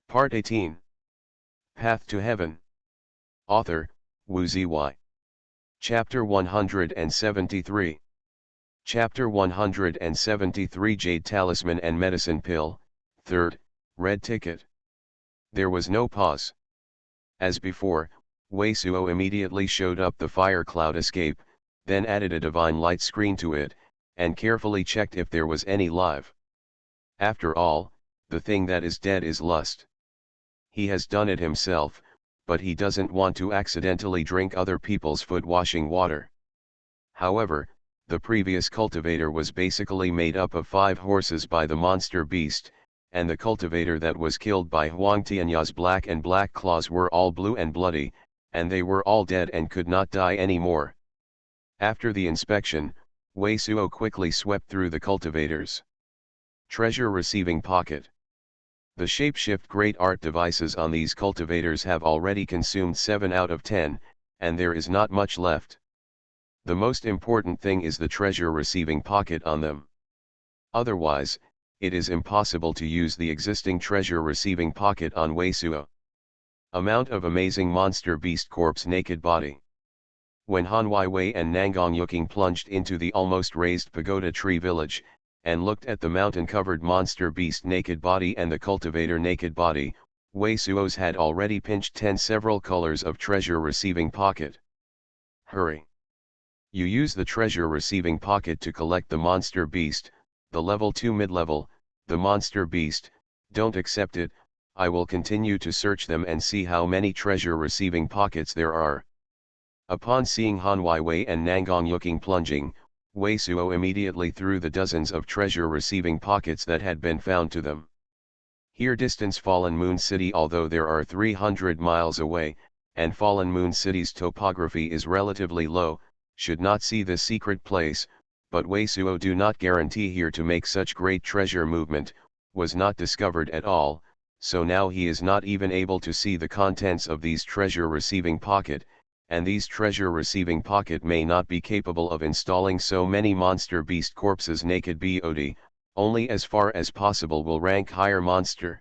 Part 18. Path to Heaven. Author, Wu Ziyi. Chapter 173. Chapter 173 Jade Talisman and Medicine Pill, 3rd, Red Ticket. There was no pause. As before, Wei Suo immediately showed up the fire cloud escape, then added a divine light screen to it, and carefully checked if there was any live. After all, the thing that is dead is lust. He has done it himself, but he doesn't want to accidentally drink other people's foot-washing water. However, the previous cultivator was basically made up of 5 horses by the monster beast, and the cultivator that was killed by Huang Tianya's black and black claws were all blue and bloody, and they were all dead and could not die anymore. After the inspection, Wei Suo quickly swept through the cultivators. Treasure receiving pocket. The shapeshift great art devices on these cultivators have already consumed 7 out of 10, and there is not much left. The most important thing is the treasure receiving pocket on them. Otherwise, it is impossible to use the existing treasure receiving pocket on Wei Suo. Amount of amazing monster beast corpse naked body. When Han Wei and Nangong Yuking plunged into the almost raised pagoda tree village, and looked at the mountain-covered monster beast naked body and the cultivator naked body, Wei Suo's had already pinched 10 several colors of treasure receiving pocket. Hurry! You use the treasure receiving pocket to collect the monster beast, the level 2 mid-level, the monster beast. Don't accept it. I will continue to search them and see how many treasure receiving pockets there are. Upon seeing Han Wei and Nangong Yuking plunging, Wei Suo immediately threw the dozens of treasure receiving pockets that had been found to them. Here distance Fallen Moon City, although there are 300 miles away, and Fallen Moon City's topography is relatively low, should not see this secret place, but Wei Suo do not guarantee here to make such great treasure movement, was not discovered at all, so now he is not even able to see the contents of these treasure receiving pocket, and these treasure receiving pocket may not be capable of installing so many monster beast corpses naked BOD, only as far as possible will rank higher monster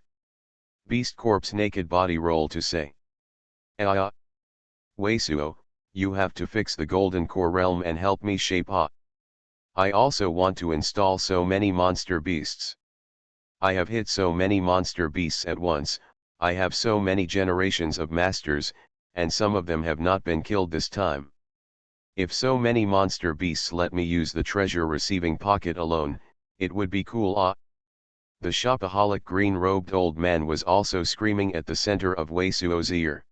beast corpse naked body roll to say. Wei Suo, you have to fix the golden core realm and help me shape up. I also want to install so many monster beasts. I have hit so many monster beasts at once, I have so many generations of masters, and some of them have not been killed this time. If so many monster beasts let me use the treasure receiving pocket alone, it would be cool. The shopaholic green-robed old man was also screaming at the center of Wei Suo's ear.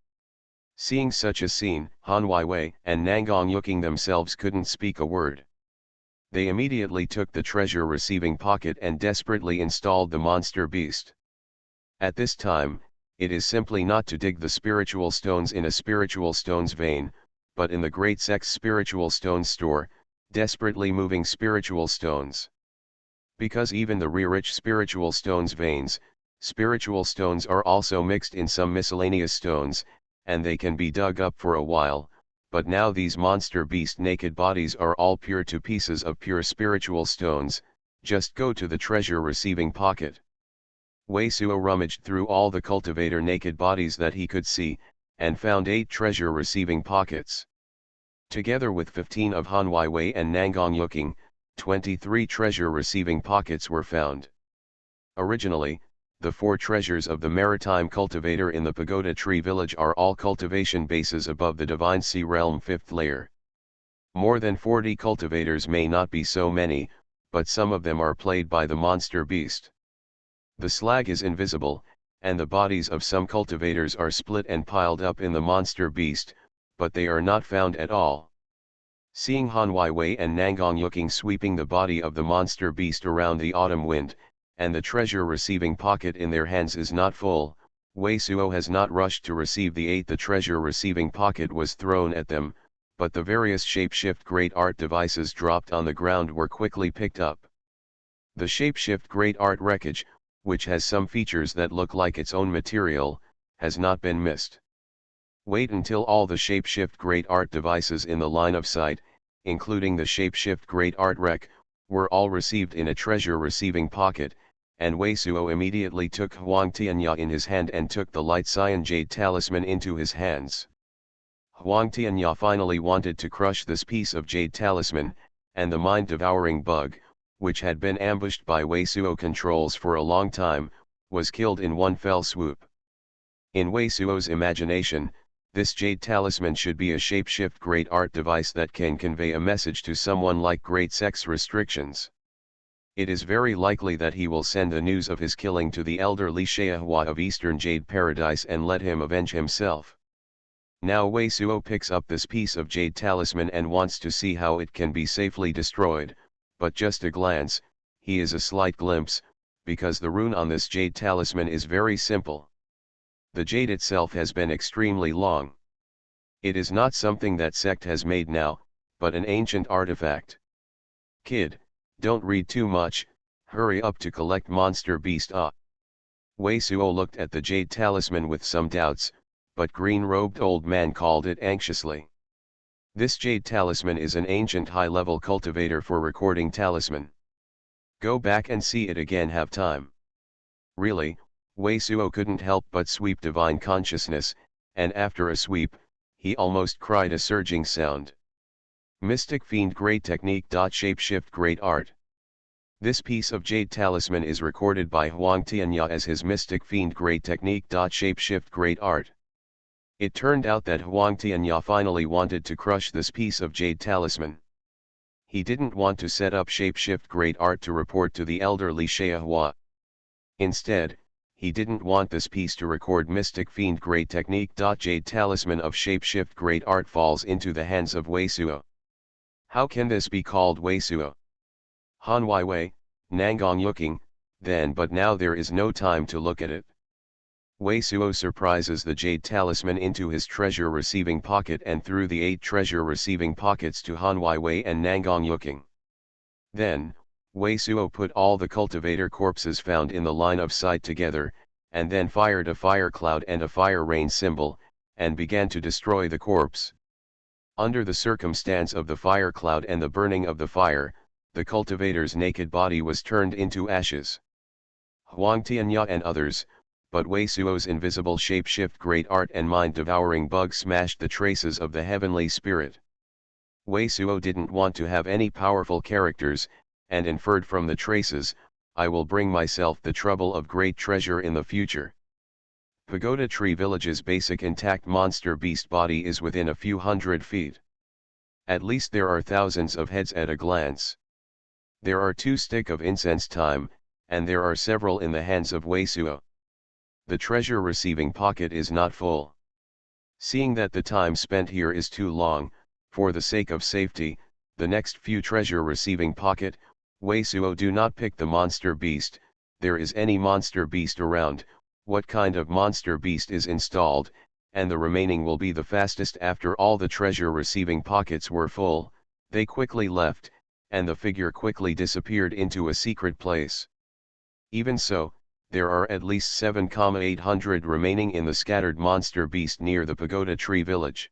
Seeing such a scene, Han Wei and Nangong Yuking themselves couldn't speak a word. They immediately took the treasure receiving pocket and desperately installed the monster beast. At this time, it is simply not to dig the spiritual stones in a spiritual stones vein, but in the Great Sex spiritual stones store, desperately moving spiritual stones. Because even the rich spiritual stones veins, spiritual stones are also mixed in some miscellaneous stones, and they can be dug up for a while, but now these monster beast naked bodies are all pure to pieces of pure spiritual stones. Just go to the treasure receiving pocket. Wei Suo rummaged through all the cultivator naked bodies that he could see, and found 8 treasure receiving pockets. Together with 15 of Han Wei and Nangong Yuking, 23 treasure receiving pockets were found. Originally, the 4 treasures of the maritime cultivator in the pagoda tree village are all cultivation bases above the divine sea realm 5th layer. More than 40 cultivators may not be so many, but some of them are played by the monster beast. The slag is invisible, and the bodies of some cultivators are split and piled up in the monster beast, but they are not found at all. Seeing Han Wei and Nangong Yuking sweeping the body of the monster beast around the autumn wind, and the treasure receiving pocket in their hands is not full, Wei Suo has not rushed to receive the 8. The treasure receiving pocket was thrown at them, but the various shapeshift great art devices dropped on the ground were quickly picked up. The shapeshift great art wreckage, which has some features that look like its own material, has not been missed. Wait until all the shapeshift great art devices in the line of sight, including the shapeshift great art wreck, were all received in a treasure receiving pocket, and Wei Suo immediately took Huang Tianya in his hand and took the light cyan jade talisman into his hands. Huang Tianya finally wanted to crush this piece of jade talisman, and the mind-devouring bug, which had been ambushed by Wei Suo controls for a long time, was killed in one fell swoop. In Wei Suo's imagination, this jade talisman should be a shapeshift great art device that can convey a message to someone like great sex restrictions. It is very likely that he will send the news of his killing to the elderly Xuanhuan of Eastern Jade Paradise and let him avenge himself. Now Wei Suo picks up this piece of jade talisman and wants to see how it can be safely destroyed, but just a glance, he is a slight glimpse, because the rune on this jade talisman is very simple. The jade itself has been extremely long. It is not something that sect has made now, but an ancient artifact. Kid, don't read too much, hurry up to collect monster beast. Wei Suo looked at the jade talisman with some doubts, but green-robed old man called it anxiously. This jade talisman is an ancient high-level cultivator for recording talisman. Go back and see it again, have time. Really, Wei Suo couldn't help but sweep divine consciousness, and after a sweep, he almost cried a surging sound. Mystic Fiend Great Technique. Shapeshift Great Art. This piece of jade talisman is recorded by Huang Tianya as his Mystic Fiend Great Technique. Shapeshift Great Art. It turned out that Huang Tianya finally wanted to crush this piece of jade talisman. He didn't want to set up Shapeshift Great Art to report to the elderly Xuanhuan. Instead, he didn't want this piece to record Mystic Fiend Great Technique. Jade talisman of Shapeshift Great Art falls into the hands of Wei Suo. How can this be called Wei Suo? Han Wei Wei, Nangong looking, then but now there is no time to look at it. Wei Suo surprises the jade talisman into his treasure receiving pocket and threw the 8 treasure receiving pockets to Han Wei Wei and Nangong looking. Then, Wei Suo put all the cultivator corpses found in the line of sight together, and then fired a fire cloud and a fire rain symbol, and began to destroy the corpse. Under the circumstance of the fire cloud and the burning of the fire, the cultivator's naked body was turned into ashes. Huang Tianya and others, but Wei Suo's invisible shapeshift great art and mind-devouring bug smashed the traces of the heavenly spirit. Wei Suo didn't want to have any powerful characters, and inferred from the traces, I will bring myself the trouble of great treasure in the future. Pagoda Tree Village's basic intact monster beast body is within a few hundred feet. At least there are thousands of heads at a glance. There are 2 stick of incense time, and there are several in the hands of Wei Suo. The treasure receiving pocket is not full. Seeing that the time spent here is too long, for the sake of safety, the next few treasure receiving pocket, Wei Suo do not pick the monster beast, there is any monster beast around, what kind of monster beast is installed, and the remaining will be the fastest. After all the treasure receiving pockets were full, they quickly left, and the figure quickly disappeared into a secret place. Even so, there are at least 7,800 remaining in the scattered monster beast near the Pagoda Tree Village.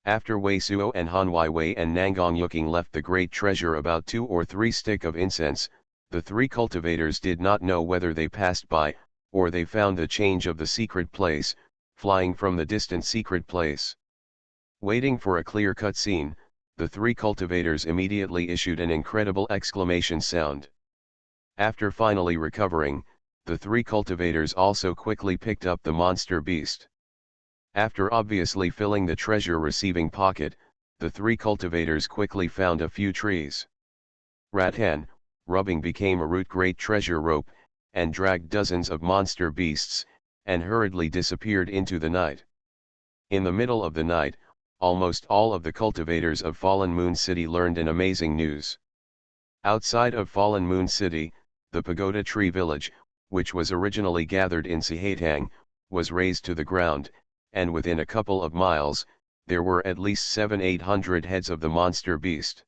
After Wei Suo and Han Wei Wei and Nangong Yuking left the great treasure about 2 or 3 stick of incense, the 3 cultivators did not know whether they passed by, or they found the change of the secret place, flying from the distant secret place. Waiting for a clear-cut scene, the 3 cultivators immediately issued an incredible exclamation sound. After finally recovering, the 3 cultivators also quickly picked up the monster beast. After obviously filling the treasure receiving pocket, the 3 cultivators quickly found a few trees. Rattan, rubbing became a root great treasure rope, and dragged dozens of monster beasts, and hurriedly disappeared into the night. In the middle of the night, almost all of the cultivators of Fallen Moon City learned an amazing news. Outside of Fallen Moon City, the Pagoda Tree Village, which was originally gathered in Sihatang, was razed to the ground, and within a couple of miles, there were at least 700-800 heads of the monster beast.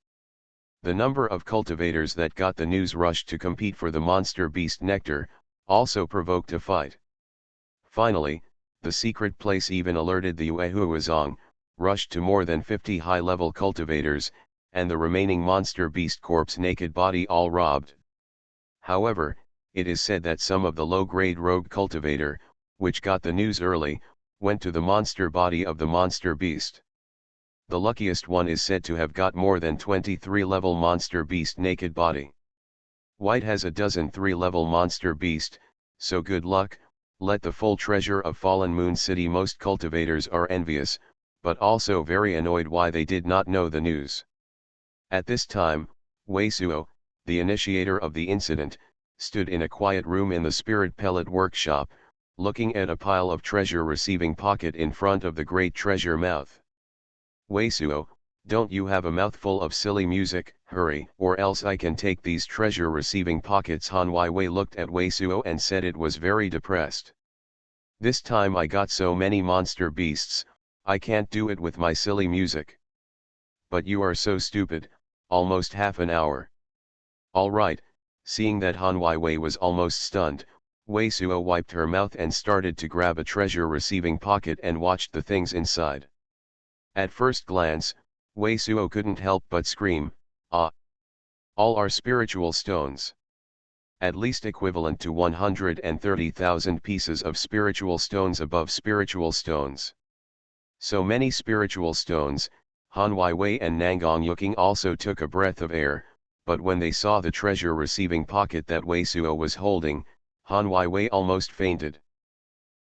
The number of cultivators that got the news rushed to compete for the monster beast nectar, also provoked a fight. Finally, the secret place even alerted the Yuehuazong, rushed to more than 50 high-level cultivators, and the remaining monster beast corpse naked body all robbed. However, it is said that some of the low-grade rogue cultivator, which got the news early, went to the monster body of the monster beast. The luckiest one is said to have got more than 23-level monster beast naked body. White has a dozen 3-level monster beast, so good luck, let the full treasure of Fallen Moon City. Most cultivators are envious, but also very annoyed why they did not know the news. At this time, Wei Suo, the initiator of the incident, stood in a quiet room in the Spirit Pellet workshop, looking at a pile of treasure receiving pocket in front of the great treasure mouth. Wei Suo, don't you have a mouthful of silly music? Hurry, or else I can take these treasure receiving pockets. Han Wei looked at Wei Suo and said it was very depressed. This time I got so many monster beasts, I can't do it with my silly music. But you are so stupid, almost half an hour. Alright, seeing that Han Wei was almost stunned, Wei Suo wiped her mouth and started to grab a treasure receiving pocket and watched the things inside. At first glance, Wei Suo couldn't help but scream, "Ah! All are spiritual stones. At least equivalent to 130,000 pieces of spiritual stones above spiritual stones. So many spiritual stones." Han Wei and Nangang Yuking also took a breath of air, but when they saw the treasure receiving pocket that Wei Suo was holding, Han Wei almost fainted.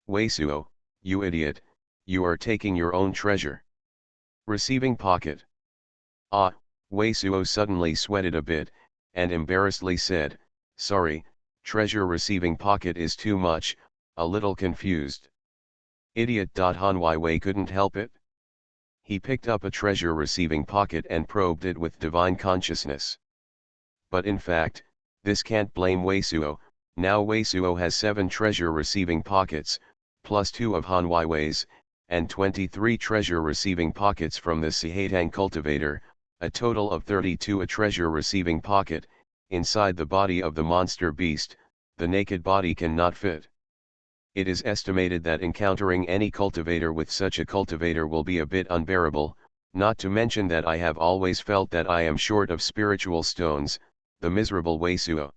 "Wei Suo, you idiot, you are taking your own treasure receiving pocket." "Ah," Wei Suo suddenly sweated a bit, and embarrassedly said, "Sorry, treasure receiving pocket is too much, a little confused." "Idiot." Han Wei couldn't help it. He picked up a treasure receiving pocket and probed it with divine consciousness. But in fact, this can't blame Wei Suo. Now Wei Suo has 7 treasure receiving pockets, plus 2 of Han Wei's, and 23 treasure receiving pockets from the Sihatang cultivator, a total of 32. A treasure receiving pocket, inside the body of the monster beast, the naked body cannot fit. It is estimated that encountering any cultivator with such a cultivator will be a bit unbearable, not to mention that I have always felt that I am short of spiritual stones, the miserable Wei Suo.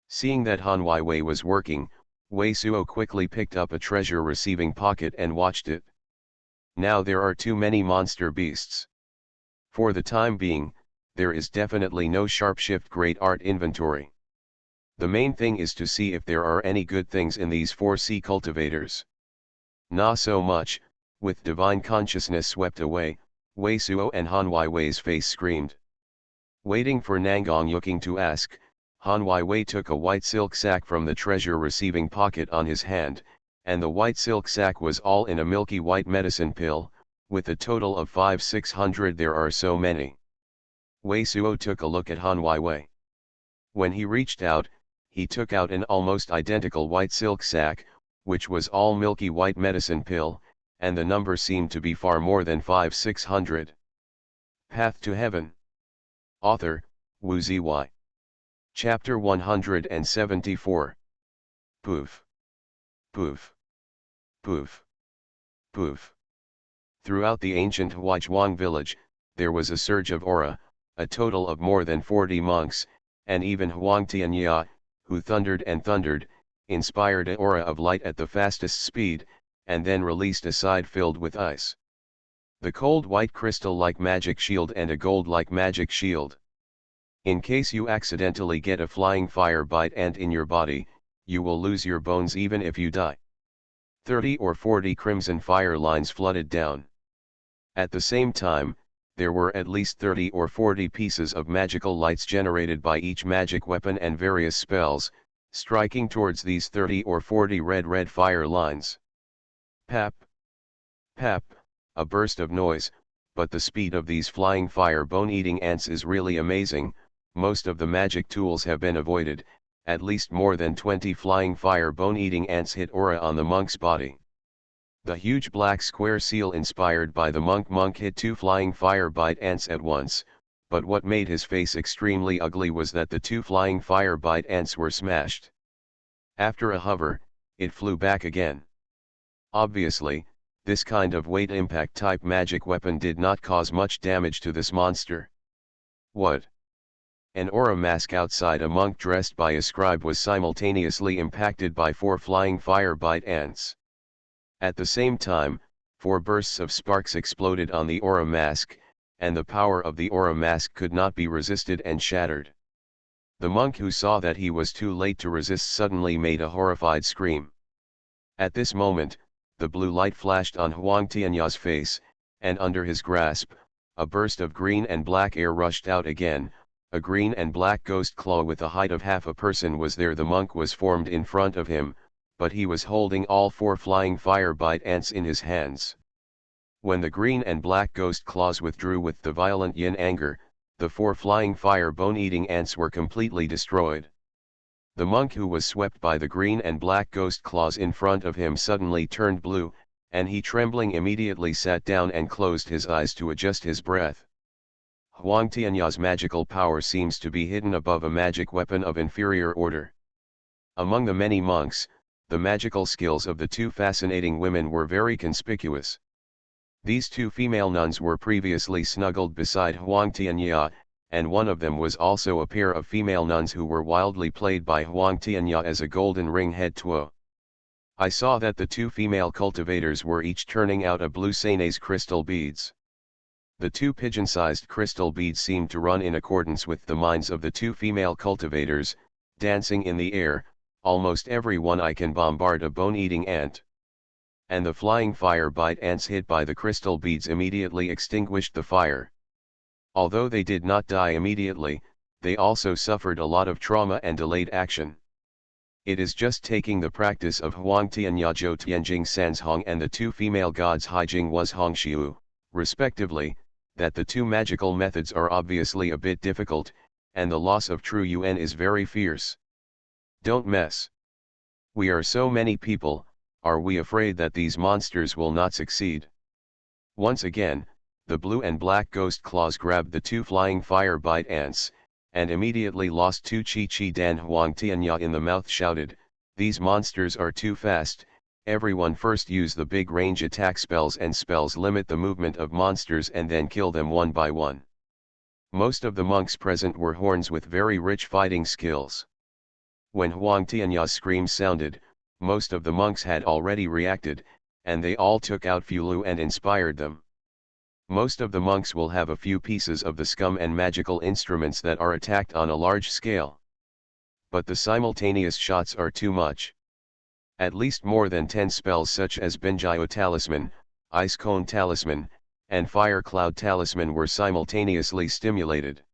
Seeing that Han Wei was working, Wei Suo quickly picked up a treasure receiving pocket and watched it. Now there are too many monster beasts. For the time being, there is definitely no sharpshift great art inventory. The main thing is to see if there are any good things in these 4C cultivators. Not so much. With divine consciousness swept away, Wei Suo and Han Wei's face screamed. Waiting for Nangang Yuking to ask, Han Wei took a white silk sack from the treasure receiving pocket on his hand, and the white silk sack was all in a milky white medicine pill, with a total of 500-600. There are so many. Wei Suo took a look at Han Wei. When he reached out, he took out an almost identical white silk sack, which was all milky white medicine pill, and the number seemed to be far more than 500-600. Path to Heaven. Author, Wu Zy. Chapter 174. Poof. Poof. Poof. Poof. Throughout the ancient Huaizhuang village, there was a surge of aura, a total of more than 40 monks, and even Huang Tianya, who thundered and thundered, inspired an aura of light at the fastest speed, and then released a side filled with ice. The cold white crystal-like magic shield and a gold-like magic shield. In case you accidentally get a flying fire bite ant in your body, you will lose your bones even if you die. 30 or 40 crimson fire lines flooded down. At the same time, there were at least 30 or 40 pieces of magical lights generated by each magic weapon and various spells, striking towards these 30 or 40 red fire lines. Pap! Pap! A burst of noise, but the speed of these flying fire bone-eating ants is really amazing. Most of the magic tools have been avoided. At least more than 20 flying fire bone-eating ants hit aura on the monk's body. The huge black square seal inspired by the monk hit 2 flying fire bite ants at once, but what made his face extremely ugly was that the 2 flying fire bite ants were smashed. After a hover, it flew back again. Obviously, this kind of weight impact type magic weapon did not cause much damage to this monster. What? An aura mask outside a monk dressed by a scribe was simultaneously impacted by 4 flying fire bite ants. At the same time, 4 bursts of sparks exploded on the aura mask, and the power of the aura mask could not be resisted and shattered. The monk, who saw that he was too late to resist, suddenly made a horrified scream. At this moment, the blue light flashed on Huang Tianya's face, and under his grasp, a burst of green and black air rushed out again. A green and black ghost claw with the height of half a person was there. The monk was formed in front of him, but he was holding all 4 flying fire bite ants in his hands. When the green and black ghost claws withdrew with the violent yin anger, the 4 flying fire bone-eating ants were completely destroyed. The monk, who was swept by the green and black ghost claws in front of him, suddenly turned blue, and he, trembling, immediately sat down and closed his eyes to adjust his breath. Huang Tianya's magical power seems to be hidden above a magic weapon of inferior order. Among the many monks, the magical skills of the 2 fascinating women were very conspicuous. These 2 female nuns were previously snuggled beside Huang Tianya, and one of them was also a pair of female nuns who were wildly played by Huang Tianya as a golden ring head tuo. I saw that the 2 female cultivators were each turning out a blue Sénèze crystal beads. The 2 pigeon-sized crystal beads seemed to run in accordance with the minds of the 2 female cultivators, dancing in the air. Almost every one I can bombard a bone-eating ant. And the flying fire bite ants hit by the crystal beads immediately extinguished the fire. Although they did not die immediately, they also suffered a lot of trauma and delayed action. It is just taking the practice of Huang Tianya Zhou Tianjing Sanzhong and the 2 female gods Haijing was Hongxiu, respectively, that the 2 magical methods are obviously a bit difficult, and the loss of true Yuan is very fierce. Don't mess. We are so many people, are we afraid that these monsters will not succeed? Once again, the blue and black ghost claws grabbed the 2 flying fire bite ants, and immediately lost 2 Chi Dan. Huang Tianya in the mouth shouted, "These monsters are too fast. Everyone first use the big range attack spells, and spells limit the movement of monsters, and then kill them one by one." Most of the monks present were horns with very rich fighting skills. When Huang Tianya's scream sounded, most of the monks had already reacted, and they all took out Fulu and inspired them. Most of the monks will have a few pieces of the scum and magical instruments that are attacked on a large scale. But the simultaneous shots are too much. At least more than 10 spells such as Benjio Talisman, Ice Cone Talisman, and Fire Cloud Talisman were simultaneously stimulated.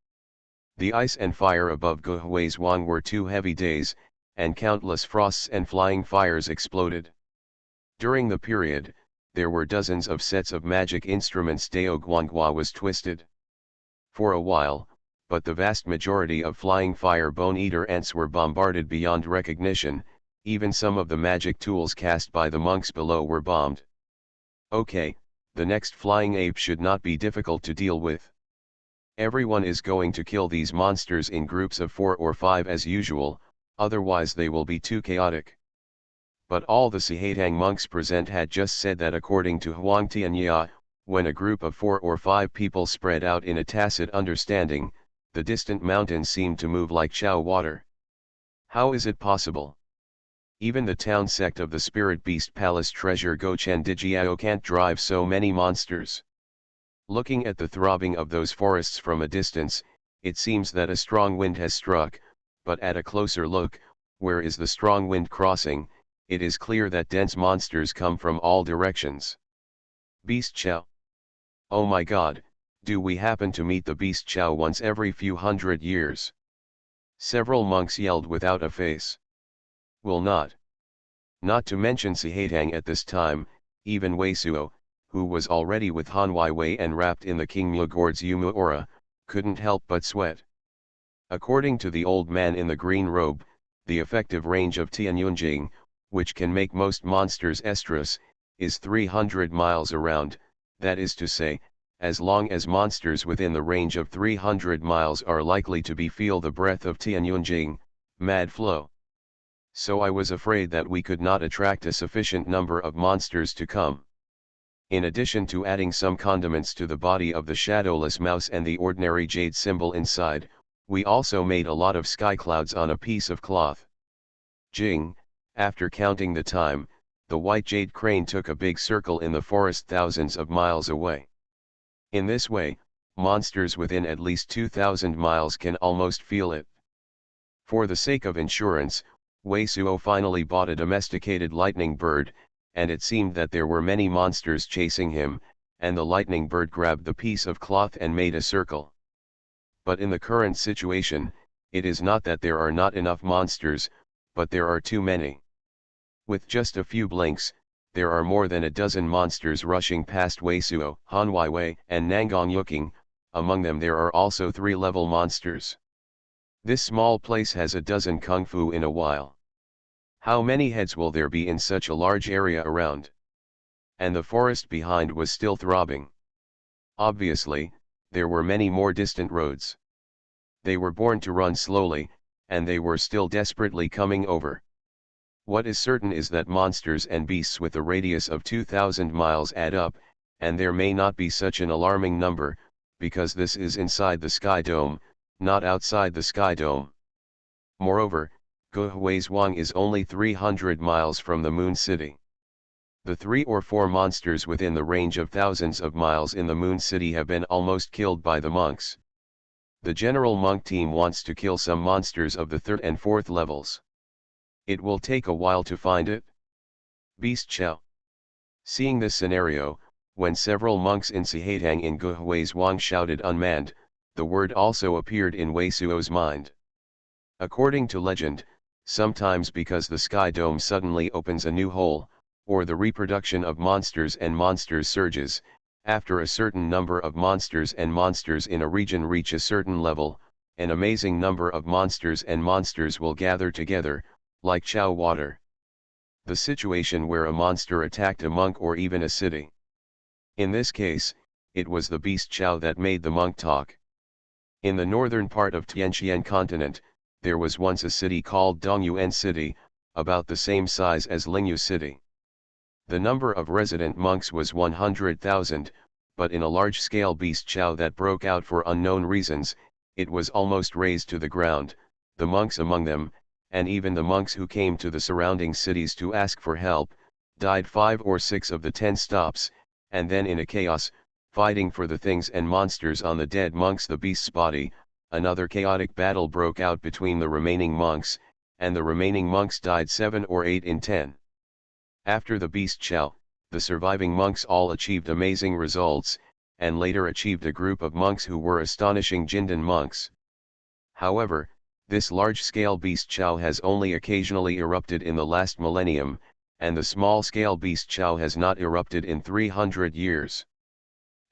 The ice and fire above Guhui's Wang were 2 heavy days, and countless frosts and flying fires exploded. During the period, there were dozens of sets of magic instruments. Dao Guanghua was twisted for a while, but the vast majority of flying fire bone-eater ants were bombarded beyond recognition. Even some of the magic tools cast by the monks below were bombed. Okay, the next flying ape should not be difficult to deal with. Everyone is going to kill these monsters in groups of 4 or 5 as usual, otherwise they will be too chaotic. But all the Sihatang monks present had just said that according to Huang Tianya, when a group of 4 or 5 people spread out in a tacit understanding, the distant mountains seemed to move like Chao water. How is it possible? Even the town sect of the Spirit Beast Palace treasure Gochen Dijiao can't drive so many monsters. Looking at the throbbing of those forests from a distance, it seems that a strong wind has struck, but at a closer look, where is the strong wind crossing, it is clear that dense monsters come from all directions. Beast Chow. Oh my god, do we happen to meet the Beast Chow once every few hundred years? Several monks yelled without a face. Will not. Not to mention Sihatang at this time, even Wei Suo, who was already with Han Wei and wrapped in the King Mugord's Yumu aura, couldn't help but sweat. According to the old man in the green robe, the effective range of Tianyunjing, which can make most monsters estrus, is 300 miles around. That is to say, as long as monsters within the range of 300 miles are likely to feel the breath of Tianyunjing, mad flow. So I was afraid that we could not attract a sufficient number of monsters to come. In addition to adding some condiments to the body of the shadowless mouse and the ordinary jade symbol inside, We also made a lot of sky clouds on a piece of cloth. Jing, after counting the time, the white jade crane took a big circle in the forest thousands of miles away. In this way, monsters within at least 2,000 miles can almost feel it. For the sake of insurance, Wei Suo finally bought a domesticated lightning bird, and it seemed that there were many monsters chasing him, and the lightning bird grabbed the piece of cloth and made a circle. But in the current situation, it is not that there are not enough monsters, but there are too many. With just a few blinks, there are more than a dozen monsters rushing past Weisuo, Hanwaiwei, and Nangongyuking. Among them there are also 3-level monsters. This small place has a dozen kung fu in a while. How many heads will there be in such a large area around? And the forest behind was still throbbing. Obviously, there were many more distant roads. They were born to run slowly, and they were still desperately coming over. What is certain is that monsters and beasts with a radius of 2,000 miles add up, and there may not be such an alarming number, because this is inside the Sky Dome, not outside the Sky Dome. Moreover, Xuanhuan is only 300 miles from the Moon City. The 3 or 4 monsters within the range of thousands of miles in the Moon City have been almost killed by the monks. The general monk team wants to kill some monsters of the 3rd and 4th levels. It will take a while to find it. Beast Chow. Seeing this scenario, when several monks in Sihatang in Xuanhuan shouted unmanned, the word also appeared in Wei Suo's mind. According to legend, sometimes because the Sky Dome suddenly opens a new hole, or the reproduction of monsters and monsters surges, after a certain number of monsters and monsters in a region reach a certain level, an amazing number of monsters and monsters will gather together, like Chow water. The situation where a monster attacked a monk or even a city. In this case, it was the beast Chow that made the monk talk. In the northern part of Tianqian continent, there was once a city called Dongyuan City, about the same size as Lingyu City. The number of resident monks was 100,000, but in a large-scale beast Chow that broke out for unknown reasons, it was almost razed to the ground, the monks among them, and even the monks who came to the surrounding cities to ask for help, died 5 or 6 of the 10 stops, and then in a chaos, fighting for the things and monsters on the dead monks the beast's body, another chaotic battle broke out between the remaining monks, and the remaining monks died 7 or 8 in 10. After the beast Chow, the surviving monks all achieved amazing results, and later achieved a group of monks who were astonishing Jindan monks. However, this large-scale beast Chow has only occasionally erupted in the last millennium, and the small-scale beast Chow has not erupted in 300 years.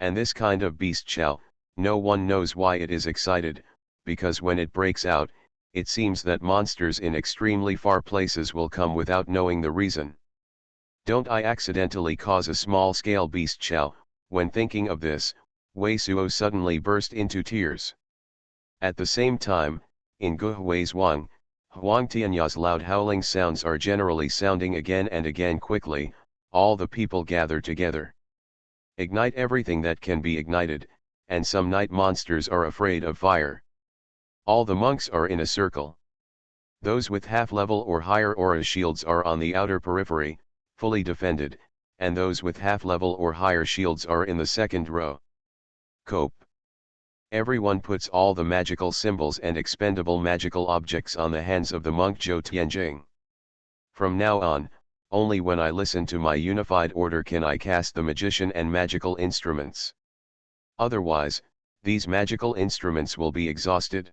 And this kind of beast Chow, no one knows why it is excited, because when it breaks out, it seems that monsters in extremely far places will come without knowing the reason. Don't I accidentally cause a small-scale beast Chow? When thinking of this, Wei Suo suddenly burst into tears. At the same time, in Xuanhuan, Huang Tianya's loud howling sounds are generally sounding again and again quickly, all the people gather together. Ignite everything that can be ignited, and some night monsters are afraid of fire. All the monks are in a circle. Those with half-level or higher aura shields are on the outer periphery, fully defended, and those with half-level or higher shields are in the second row. Cope. Everyone puts all the magical symbols and expendable magical objects on the hands of the monk Zhou Tianjing. From now on, only when I listen to my unified order can I cast the magician and magical instruments. Otherwise, these magical instruments will be exhausted.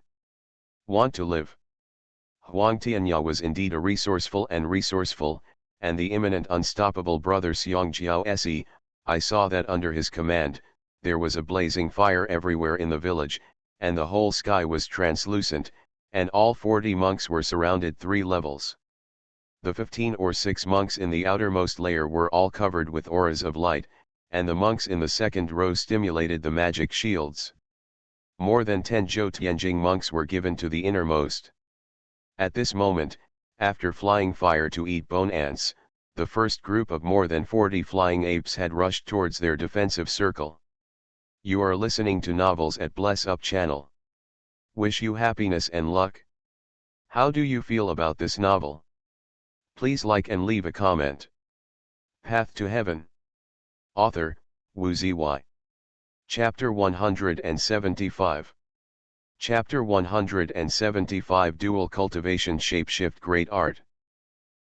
Want to live? Huang Tianya was indeed a resourceful, and the imminent unstoppable brother Xiangjiao Se. I saw that under his command, there was a blazing fire everywhere in the village, and the whole sky was translucent, and all 40 monks were surrounded 3 levels. The 15 or 6 monks in the outermost layer were all covered with auras of light, and the monks in the second row stimulated the magic shields. More than 10 Zhou Tianjing monks were given to the innermost. At this moment, after flying fire to eat bone ants, the first group of more than 40 flying apes had rushed towards their defensive circle. You are listening to novels at Bless Up channel. Wish you happiness and luck. How do you feel about this novel? Please like and leave a comment. Path to Heaven. Author, Wu Ziwei. Chapter 175. Chapter 175 Dual Cultivation Shapeshift Great Art.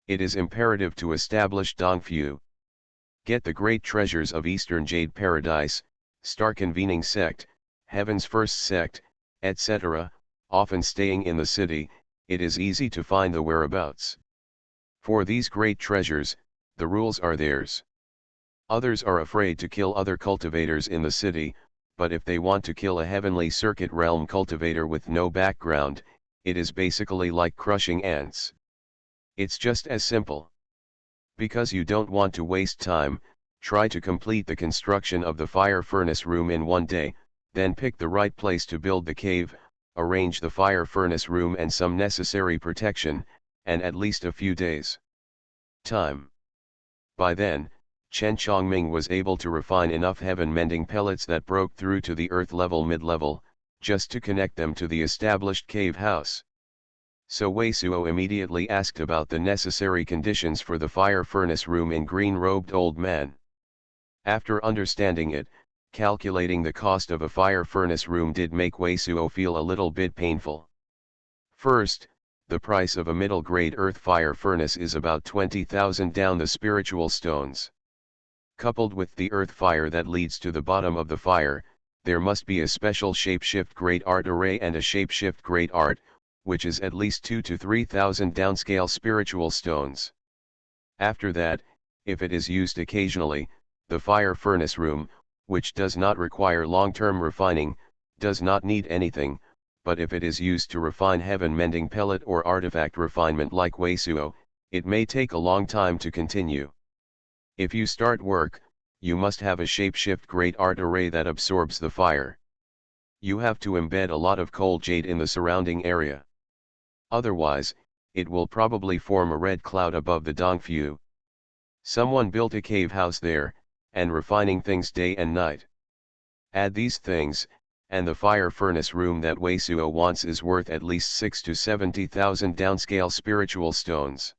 It is imperative to establish Dongfu. Get the great treasures of Eastern Jade Paradise, Star Convening Sect, Heaven's First Sect, etc., often staying in the city, it is easy to find the whereabouts. For these great treasures, the rules are theirs. Others are afraid to kill other cultivators in the city, but if they want to kill a heavenly circuit realm cultivator with no background, it is basically like crushing ants. It's just as simple. Because you don't want to waste time, try to complete the construction of the fire furnace room in one day, then pick the right place to build the cave, arrange the fire furnace room and some necessary protection, and at least a few days. Time. By then, Chen Chongming was able to refine enough heaven-mending pellets that broke through to the earth level mid-level, just to connect them to the established cave house. So Wei Suo immediately asked about the necessary conditions for the fire furnace room in green-robed old man. After understanding it, calculating the cost of a fire furnace room did make Wei Suo feel a little bit painful. First, the price of a middle-grade earth fire furnace is about 20,000 down the spiritual stones. Coupled with the earth fire that leads to the bottom of the fire, there must be a special shapeshift great art array and a shapeshift great art, which is at least 2 to 3,000 downscale spiritual stones. After that, if it is used occasionally, the fire furnace room, which does not require long-term refining, does not need anything, but if it is used to refine heaven-mending pellet or artifact refinement like Wei Suo, it may take a long time to continue. If you start work, you must have a shapeshift great art array that absorbs the fire. You have to embed a lot of cold jade in the surrounding area. Otherwise, it will probably form a red cloud above the Dongfu. Someone built a cave house there, and refining things day and night. Add these things, and the fire furnace room that Wei Suo wants is worth at least 6 to 70,000 downscale spiritual stones.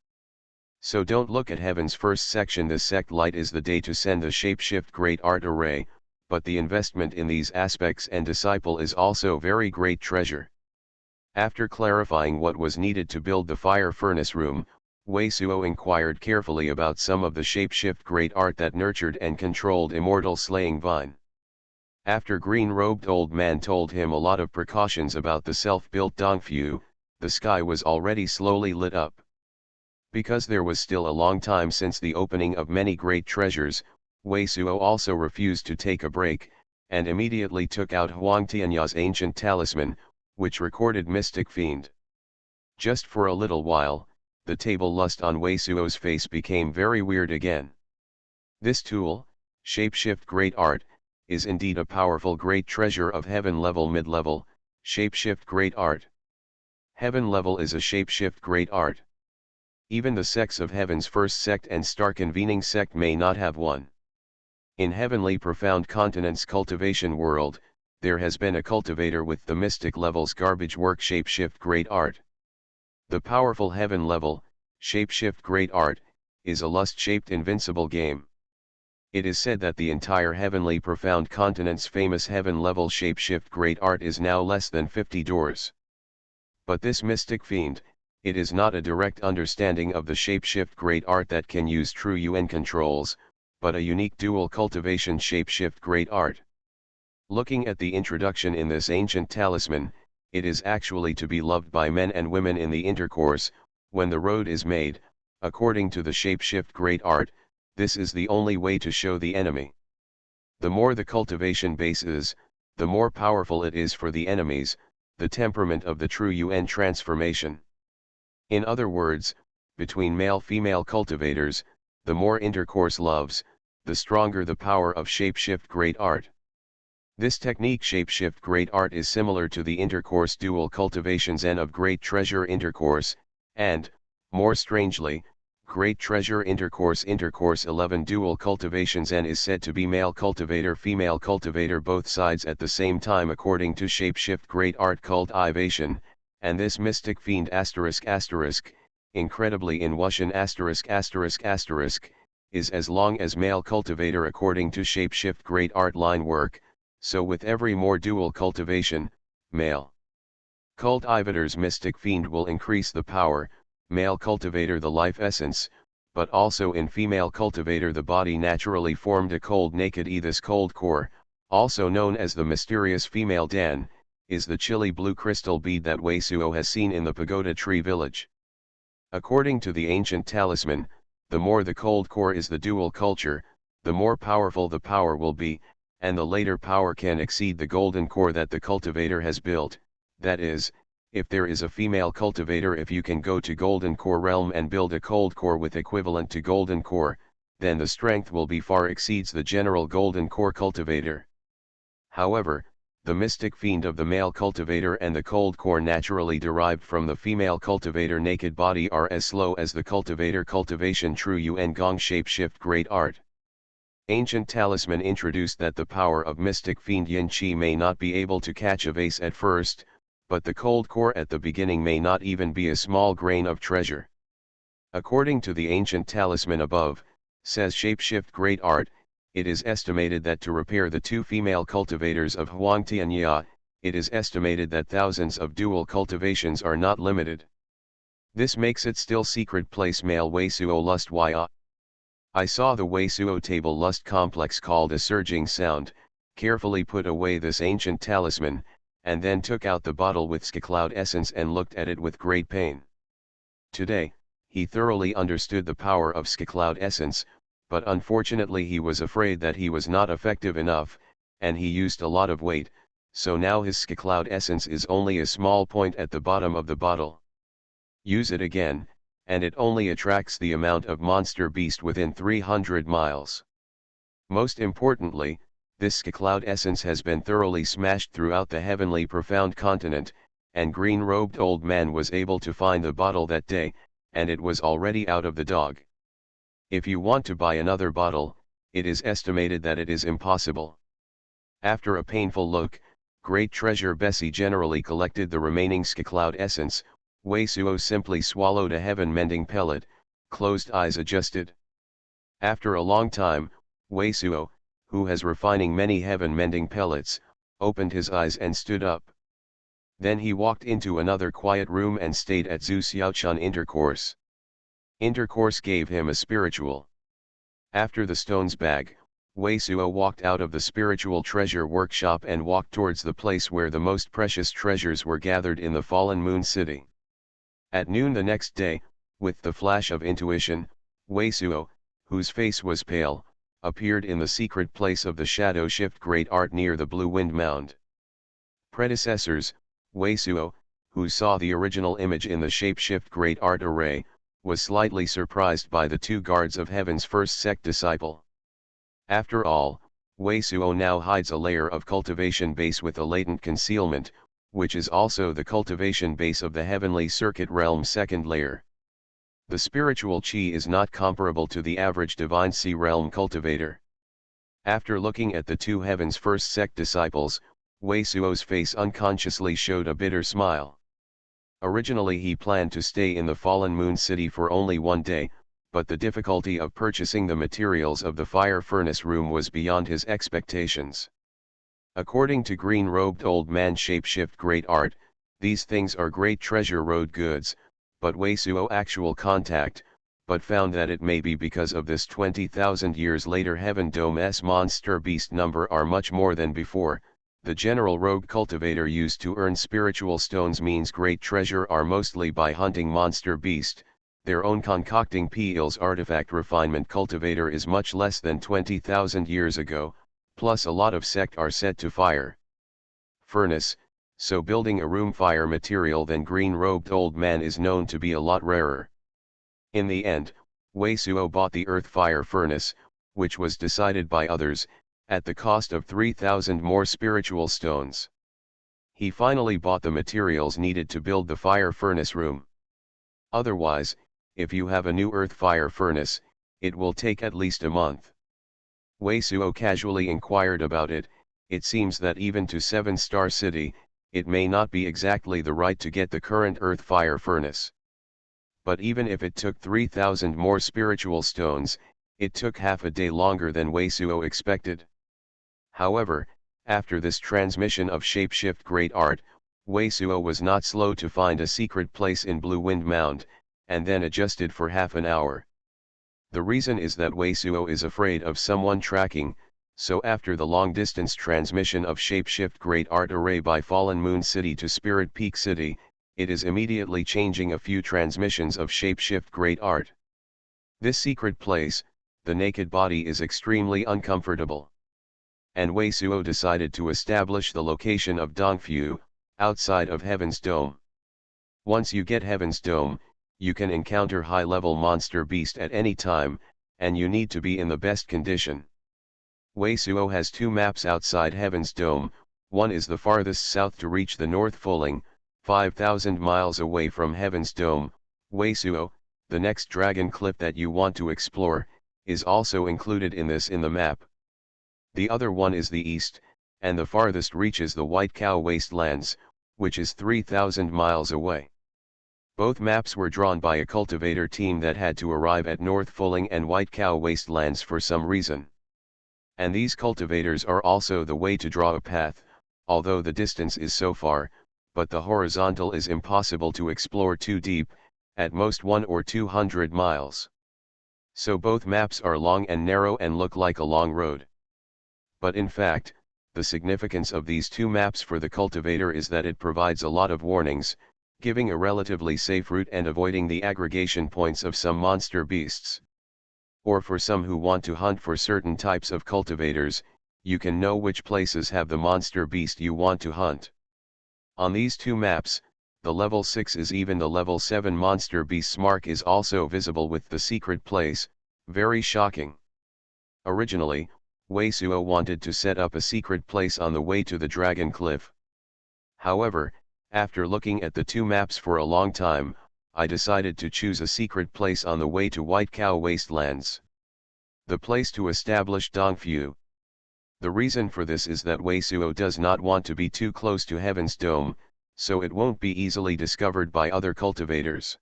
So don't look at Heaven's First Section. The sect light is the day to send the shapeshift great art array, but the investment in these aspects and disciple is also very great treasure. After clarifying what was needed to build the fire furnace room, Wei Suo inquired carefully about some of the shapeshift great art that nurtured and controlled immortal slaying vine. After green-robed old man told him a lot of precautions about the self-built Dongfu, the sky was already slowly lit up. Because there was still a long time since the opening of many great treasures, Wei Suo also refused to take a break, and immediately took out Huang Tianya's ancient talisman, which recorded Mystic Fiend. Just for a little while, the table lust on Wei Suo's face became very weird again. This tool, Shapeshift Great Art, is indeed a powerful great treasure of heaven level mid-level, Shapeshift Great Art. Heaven level is a Shapeshift Great Art. Even the sects of Heaven's First Sect and Star Convening Sect may not have one. In Heavenly Profound Continent's cultivation world, there has been a cultivator with the mystic level's garbage work Shapeshift Great Art. The powerful heaven level, Shapeshift Great Art, is a lust-shaped invincible game. It is said that the entire Heavenly Profound Continent's famous heaven-level Shapeshift Great Art is now less than 50 doors. But this mystic fiend, it is not a direct understanding of the Shapeshift Great Art that can use true UN controls, but a unique dual cultivation Shapeshift Great Art. Looking at the introduction in this ancient talisman, it is actually to be loved by men and women in the intercourse. When the road is made, according to the Shapeshift Great Art, this is the only way to show the enemy. The more the cultivation base is, the more powerful it is for the enemies, the temperament of the true UN transformation. In other words, between male-female cultivators, the more intercourse loves, the stronger the power of Shapeshift Great Art. This technique Shapeshift Great Art is similar to the intercourse dual cultivation Zen of Great Treasure intercourse, and, more strangely, Great treasure intercourse 11 dual cultivations and is said to be male cultivator female cultivator both sides at the same time according to shapeshift great art cultivation, and this mystic fiend incredibly in Wuxian is as long as male cultivator according to shapeshift great art line work, so with every more dual cultivation, male cultivator's mystic fiend will increase the power, male cultivator the life essence, but also in female cultivator the body naturally formed a cold naked this cold core, also known as the mysterious female Dan, is the chilly blue crystal bead that Wei Suo has seen in the pagoda tree village. According to the ancient talisman, the more the cold core is the dual culture, the more powerful the power will be, and the later power can exceed the golden core that the cultivator has built. That is, if there is a female cultivator if you can go to golden core realm and build a cold core with equivalent to golden core, then the strength will be far exceeds the general golden core cultivator. However, the mystic fiend of the male cultivator and the cold core naturally derived from the female cultivator naked body are as slow as the cultivator cultivation true Yuan Gong shapeshift great art. Ancient talisman introduced that the power of mystic fiend Yin Qi may not be able to catch a vase at first, but the cold core at the beginning may not even be a small grain of treasure. According to the ancient talisman above, says shapeshift great art, it is estimated that to repair the two female cultivators of Huangtianya, it is estimated that thousands of dual cultivations are not limited. This makes it still secret place male Wei Suo lust ya. I saw the Wei Suo table lust complex called a surging sound, carefully put away this ancient talisman, and then took out the bottle with Sk-Cloud essence and looked at it with great pain. Today, he thoroughly understood the power of Sk-Cloud essence, but unfortunately he was afraid that he was not effective enough, and he used a lot of weight, so now his Sk-Cloud essence is only a small point at the bottom of the bottle. Use it again, and it only attracts the amount of monster beast within 300 miles. Most importantly, this Sk-Cloud essence has been thoroughly smashed throughout the heavenly profound continent, and green-robed old man was able to find the bottle that day, and it was already out of the dog. If you want to buy another bottle, it is estimated that it is impossible. After a painful look, great treasure Bessie generally collected the remaining Sk-Cloud essence. Wei Suo simply swallowed a heaven-mending pellet, closed eyes adjusted. After a long time, Wei Suo, who has refining many heaven-mending pellets, opened his eyes and stood up. Then he walked into another quiet room and stayed at Zhu Xiaochun intercourse. Intercourse gave him a spiritual. After the stones bag, Wei Suo walked out of the spiritual treasure workshop and walked towards the place where the most precious treasures were gathered in the fallen moon city. At noon the next day, with the flash of intuition, Wei Suo, whose face was pale, appeared in the secret place of the shadow shift great art near the blue wind mound. Predecessors, Wei Suo, who saw the original image in the shapeshift great art array, was slightly surprised by the two guards of heaven's first sect disciple. After all, Wei Suo now hides a layer of cultivation base with a latent concealment, which is also the cultivation base of the heavenly circuit realm second layer. The spiritual chi is not comparable to the average divine sea realm cultivator. After looking at the two heavens first sect disciples, Wei Suo's face unconsciously showed a bitter smile. Originally he planned to stay in the fallen moon city for only one day, but the difficulty of purchasing the materials of the fire furnace room was beyond his expectations. According to green-robed old man shapeshift great art, these things are great treasure road goods, but Wei Suo actual contact, but found that it may be because of this 20,000 years later Heaven Dome's monster beast number are much more than before. The general rogue cultivator used to earn spiritual stones means great treasure are mostly by hunting monster beast, their own concocting Peel's artifact refinement cultivator is much less than 20,000 years ago, plus a lot of sect are set to fire furnace, so building a room fire material than green-robed old man is known to be a lot rarer. In the end, Wei Suo bought the earth fire furnace, which was decided by others, at the cost of 3,000 more spiritual stones. He finally bought the materials needed to build the fire furnace room. Otherwise, if you have a new earth fire furnace, it will take at least a month. Wei Suo casually inquired about it. It seems that even to 7-star city, it may not be exactly the right to get the current earth fire furnace. But even if it took 3,000 more spiritual stones, it took half a day longer than Wei Suo expected. However, after this transmission of shapeshift great art, Wei Suo was not slow to find a secret place in Blue Wind Mound, and then adjusted for half an hour. The reason is that Wei Suo is afraid of someone tracking, so after the long-distance transmission of shapeshift great art array by Fallen Moon City to Spirit Peak City, it is immediately changing a few transmissions of shapeshift great art. This secret place, the naked body, is extremely uncomfortable. And Wei Suo decided to establish the location of Dongfu, outside of Heaven's Dome. Once you get Heaven's Dome, you can encounter high-level monster beast at any time, and you need to be in the best condition. Wei Suo has 2 maps outside Heaven's Dome. One is the farthest south to reach the North Fulling, 5,000 miles away from Heaven's Dome. Wei Suo, the next dragon cliff that you want to explore, is also included in the map. The other one is the east, and the farthest reaches the White Cow Wastelands, which is 3,000 miles away. Both maps were drawn by a cultivator team that had to arrive at North Fulling and White Cow Wastelands for some reason. And these cultivators are also the way to draw a path, although the distance is so far, but the horizontal is impossible to explore too deep, at most 100 or 200 miles. So both maps are long and narrow and look like a long road. But in fact, the significance of these 2 maps for the cultivator is that it provides a lot of warnings, giving a relatively safe route and avoiding the aggregation points of some monster beasts. Or for some who want to hunt for certain types of cultivators, you can know which places have the monster beast you want to hunt. On these 2 maps, the level 6 is even the level 7 monster beast's mark is also visible with the secret place. Very shocking. Originally, Wei Suo wanted to set up a secret place on the way to the Dragon Cliff. However, after looking at the 2 maps for a long time, I decided to choose a secret place on the way to White Cow Wastelands. The place to establish Dongfu. The reason for this is that Wei Suo does not want to be too close to Heaven's Dome, so it won't be easily discovered by other cultivators.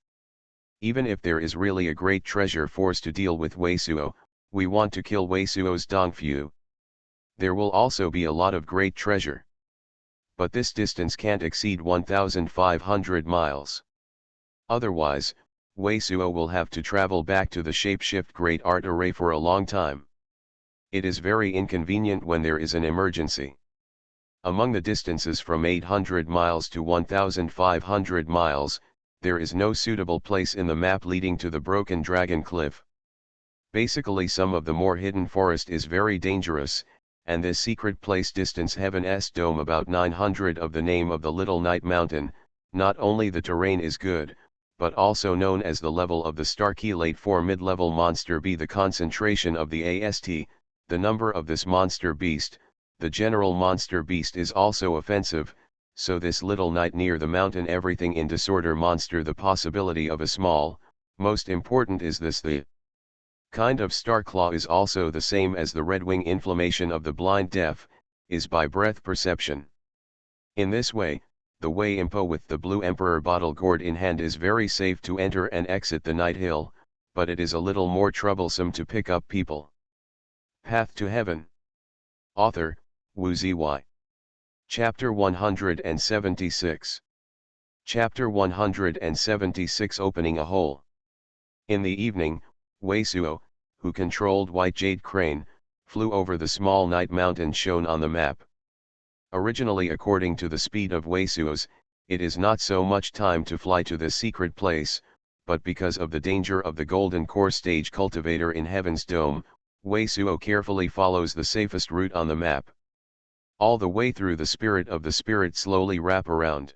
Even if there is really a great treasure force to deal with Wei Suo, we want to kill Wei Suo's Dongfu. There will also be a lot of great treasure. But this distance can't exceed 1,500 miles. Otherwise, Wei Suo will have to travel back to the shapeshift great art array for a long time. It is very inconvenient when there is an emergency. Among the distances from 800 miles to 1,500 miles, there is no suitable place in the map leading to the Broken Dragon Cliff. Basically, some of the more hidden forest is very dangerous, and this secret place distance Heaven's Dome about 900 of the name of the Little Night Mountain. Not only the terrain is good, but also known as the level of the Starchelate 4 mid-level monster B. The concentration of the AST, the number of this monster beast, the general monster beast is also offensive, so this little night near the mountain everything in disorder monster. The possibility of a small, most important is this the kind of star claw is also the same as the red wing inflammation of the blind deaf, is by breath perception. In this way, the Wei Impo with the Blue Emperor bottle gourd in hand is very safe to enter and exit the Night Hill, but it is a little more troublesome to pick up people. Path to Heaven. Author, Wu Zy. Chapter 176. Chapter 176 Opening a Hole. In the evening, Wei Suo, who controlled White Jade Crane, flew over the small night mountain shown on the map. Originally, according to the speed of Wei Suo's, it is not so much time to fly to this secret place, but because of the danger of the Golden Core Stage cultivator in Heaven's Dome, Wei Suo carefully follows the safest route on the map. All the way through, the spirit of the spirit slowly wrap around.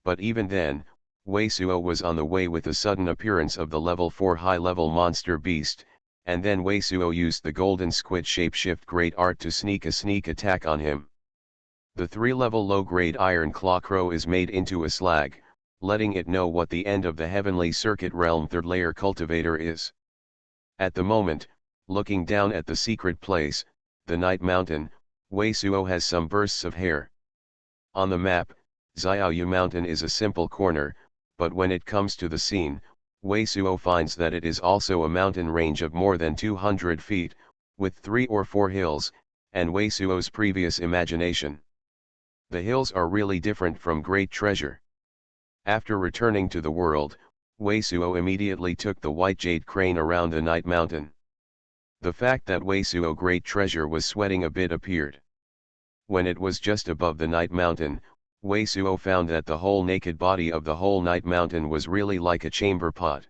But even then, Wei Suo was on the way with the sudden appearance of the level 4 high-level monster beast, and then Wei Suo used the golden squid shapeshift great art to sneak attack on him. The 3-level low-grade iron claw crow is made into a slag, letting it know what the end of the heavenly circuit realm third layer cultivator is. At the moment, looking down at the secret place, the Night Mountain, Wei Suo has some bursts of hair. On the map, Xiaoyu Mountain is a simple corner, but when it comes to the scene, Wei Suo finds that it is also a mountain range of more than 200 feet, with 3 or 4 hills, and Wei Suo's previous imagination. The hills are really different from Great Treasure. After returning to the world, Wei Suo immediately took the white jade crane around the Night Mountain. The fact that Wei Suo Great Treasure was sweating a bit appeared. When it was just above the Night Mountain, Wei Suo found that the whole naked body of the whole Night Mountain was really like a chamber pot.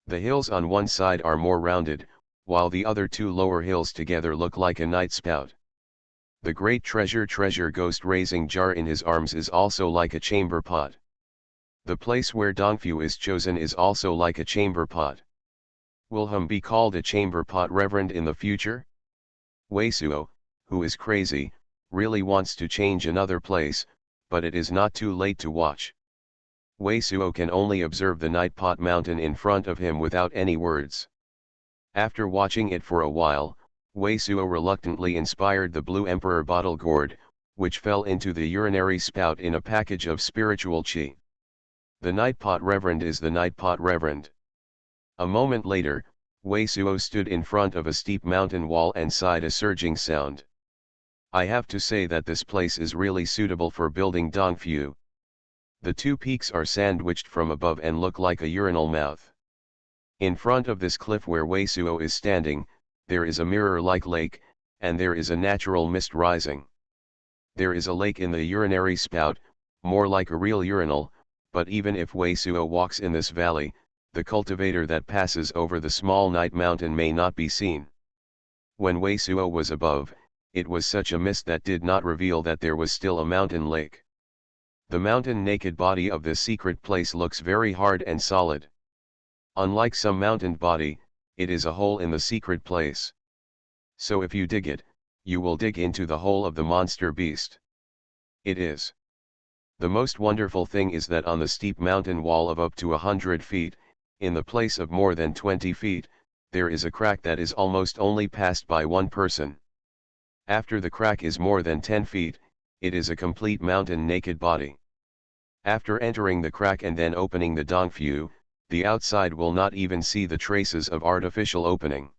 The hills on one side are more rounded, while the other 2 lower hills together look like a night spout. The Great Treasure ghost raising jar in his arms is also like a chamber pot. The place where Dongfu is chosen is also like a chamber pot. Will him be called a chamber pot reverend in the future? Wei Suo, who is crazy, really wants to change another place, but it is not too late to watch. Wei Suo can only observe the Night Pot Mountain in front of him without any words. After watching it for a while, Wei Suo reluctantly inspired the Blue Emperor bottle gourd, which fell into the urinary spout in a package of spiritual qi. The Night Pot Reverend is the Night Pot Reverend. A moment later, Wei Suo stood in front of a steep mountain wall and sighed a surging sound. I have to say that this place is really suitable for building Dongfu. The 2 peaks are sandwiched from above and look like a urinal mouth. In front of this cliff where Wei Suo is standing, there is a mirror-like lake, and there is a natural mist rising. There is a lake in the urinary spout, more like a real urinal, but even if Wei Suo walks in this valley, the cultivator that passes over the small Night Mountain may not be seen. When Wei Suo was above, it was such a mist that did not reveal that there was still a mountain lake. The mountain naked body of this secret place looks very hard and solid. Unlike some mountain body, it is a hole in the secret place. So if you dig it, you will dig into the hole of the monster beast. It is. The most wonderful thing is that on the steep mountain wall of up to 100 feet, in the place of more than 20 feet, there is a crack that is almost only passed by one person. After the crack is more than 10 feet, it is a complete mountain naked body. After entering the crack and then opening the Dongfu, the outside will not even see the traces of artificial opening.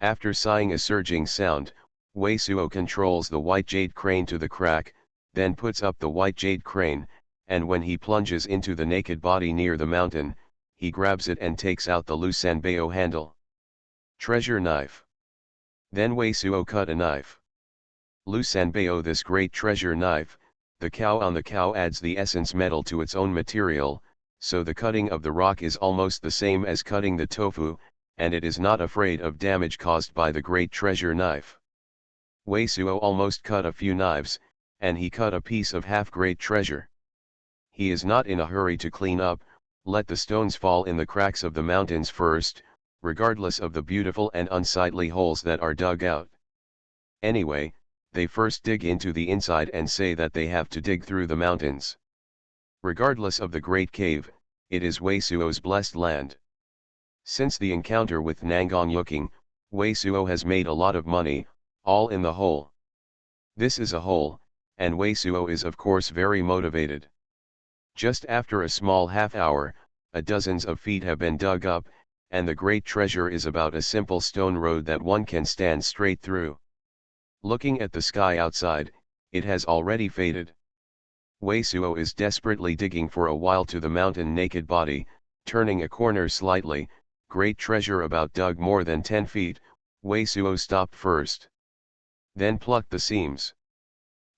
After sighing a surging sound, Wei Suo controls the white jade crane to the crack, then puts up the white jade crane, and when he plunges into the naked body near the mountain, he grabs it and takes out the Lu Sanbao handle. Treasure knife. Then Wei Suo cut a knife. Lu Sanbao this great treasure knife, the cow on the cow adds the essence metal to its own material, so the cutting of the rock is almost the same as cutting the tofu, and it is not afraid of damage caused by the great treasure knife. Wei Suo almost cut a few knives, and he cut a piece of half-great treasure. He is not in a hurry to clean up, let the stones fall in the cracks of the mountains first, regardless of the beautiful and unsightly holes that are dug out. Anyway, they first dig into the inside and say that they have to dig through the mountains. Regardless of the great cave, it is Wei Suo's blessed land. Since the encounter with Nangang Yuking, Wei Suo has made a lot of money, all in the hole. This is a hole, and Wei Suo is of course very motivated. Just after a small half hour, dozens of feet have been dug up, and the great treasure is about a simple stone road that one can stand straight through. Looking at the sky outside, it has already faded. Wei Suo is desperately digging for a while to the mountain naked body, turning a corner slightly, great treasure about dug more than 10 feet, Wei Suo stopped first. Then plucked the seams.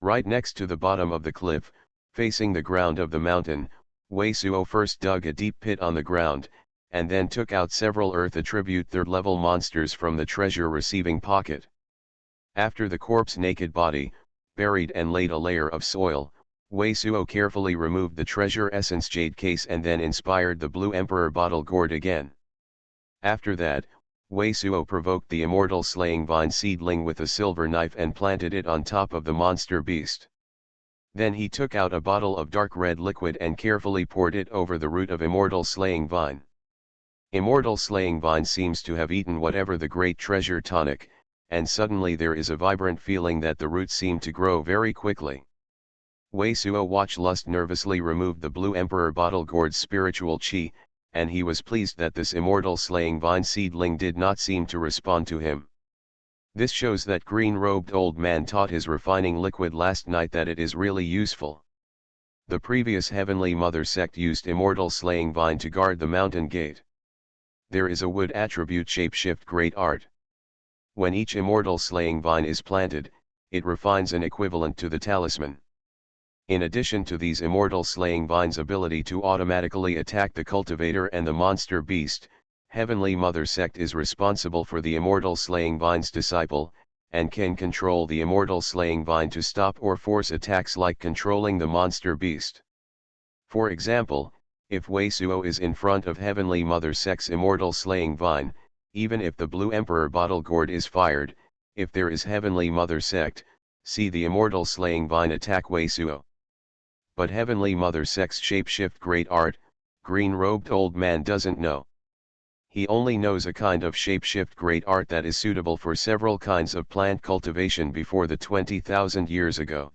Right next to the bottom of the cliff, facing the ground of the mountain, Wei Suo first dug a deep pit on the ground, and then took out several earth attribute third-level monsters from the treasure-receiving pocket. After the corpse naked body, buried and laid a layer of soil, Wei Suo carefully removed the treasure essence jade case and then inspired the Blue Emperor bottle gourd again. After that, Wei Suo provoked the immortal slaying vine seedling with a silver knife and planted it on top of the monster beast. Then he took out a bottle of dark red liquid and carefully poured it over the root of Immortal Slaying Vine. Immortal Slaying Vine seems to have eaten whatever the great treasure tonic, and suddenly there is a vibrant feeling that the roots seem to grow very quickly. Wei Suo watched Lust nervously remove the Blue Emperor bottle gourd's spiritual chi, and he was pleased that this Immortal Slaying Vine seedling did not seem to respond to him. This shows that green-robed old man taught his refining liquid last night that it is really useful. The previous Heavenly Mother sect used Immortal Slaying Vine to guard the mountain gate. There is a wood attribute shapeshift great art. When each Immortal Slaying Vine is planted, it refines an equivalent to the talisman. In addition to these Immortal Slaying Vines' ability to automatically attack the cultivator and the monster beast, Heavenly Mother sect is responsible for the Immortal Slaying Vine's disciple, and can control the Immortal Slaying Vine to stop or force attacks like controlling the monster beast. For example, if Wei Suo is in front of Heavenly Mother sect's Immortal Slaying Vine, even if the Blue Emperor bottle gourd is fired, if there is Heavenly Mother sect, see the Immortal Slaying Vine attack Wei Suo. But Heavenly Mother sect's shapeshift great art, green-robed old man doesn't know. He only knows a kind of shapeshift great art that is suitable for several kinds of plant cultivation before the 20,000 years ago.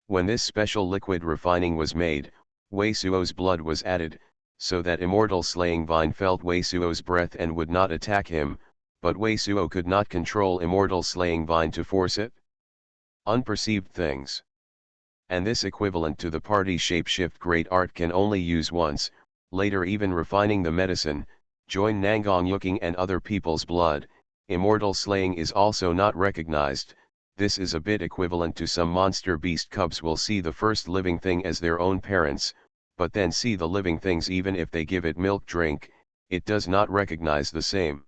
When this special liquid refining was made, Wei Suo's blood was added, so that Immortal Slaying Vine felt Wei Suo's breath and would not attack him, but Wei Suo could not control Immortal Slaying Vine to force it. Unperceived things. And this equivalent to the party shapeshift great art can only use once, later even refining the medicine, join Nangong Yuking and other people's blood. Immortal slaying is also not recognized. This is a bit equivalent to some monster beast cubs will see the first living thing as their own parents, but then see the living things even if they give it milk drink, it does not recognize the same.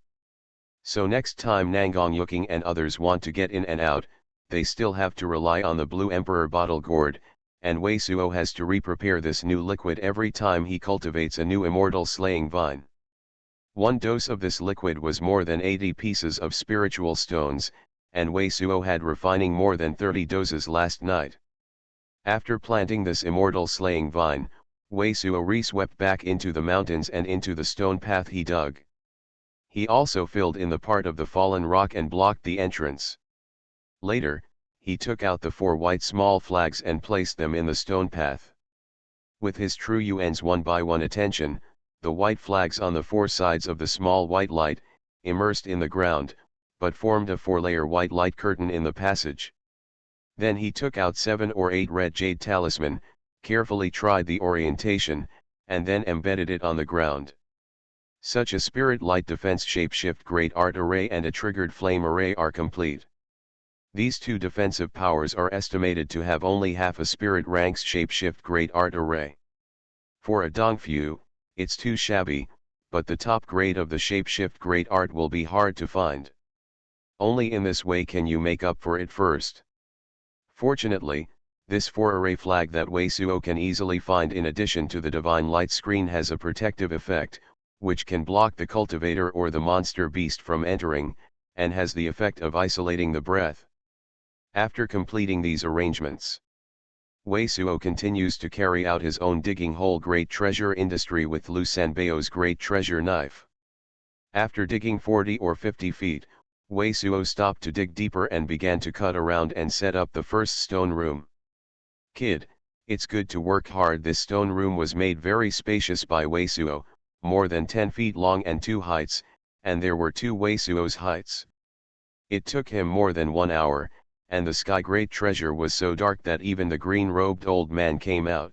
So next time Nangong Yuking and others want to get in and out, they still have to rely on the Blue Emperor bottle gourd, and Wei Suo has to re-prepare this new liquid every time he cultivates a new Immortal Slaying Vine. One dose of this liquid was more than 80 pieces of spiritual stones, and Wei Suo had refining more than 30 doses last night. After planting this Immortal Slaying Vine, Wei Suo re-swept back into the mountains and into the stone path he dug. He also filled in the part of the fallen rock and blocked the entrance. Later, he took out the 4 white small flags and placed them in the stone path. With his true Yuan's one by one attention, the white flags on the 4 sides of the small white light, immersed in the ground, but formed a 4-layer white light curtain in the passage. Then he took out 7 or 8 red jade talisman, carefully tried the orientation, and then embedded it on the ground. Such a spirit light defense shapeshift great art array and a triggered flame array are complete. These 2 defensive powers are estimated to have only half a spirit rank's shapeshift great art array. For a Dongfu, it's too shabby, but the top grade of the shapeshift great art will be hard to find. Only in this way can you make up for it first. Fortunately, this 4-array flag that Wei Suo can easily find in addition to the divine light screen has a protective effect, which can block the cultivator or the monster beast from entering, and has the effect of isolating the breath. After completing these arrangements, Wei Suo continues to carry out his own digging hole great treasure industry with Lu Sanbao's great treasure knife. After digging 40 or 50 feet, Wei Suo stopped to dig deeper and began to cut around and set up the first stone room. Kid, it's good to work hard. This stone room was made very spacious by Wei Suo, more than 10 feet long and 2 heights, and there were 2 Wei Suo's heights. It took him more than 1 hour, and the sky great treasure was so dark that even the green-robed old man came out.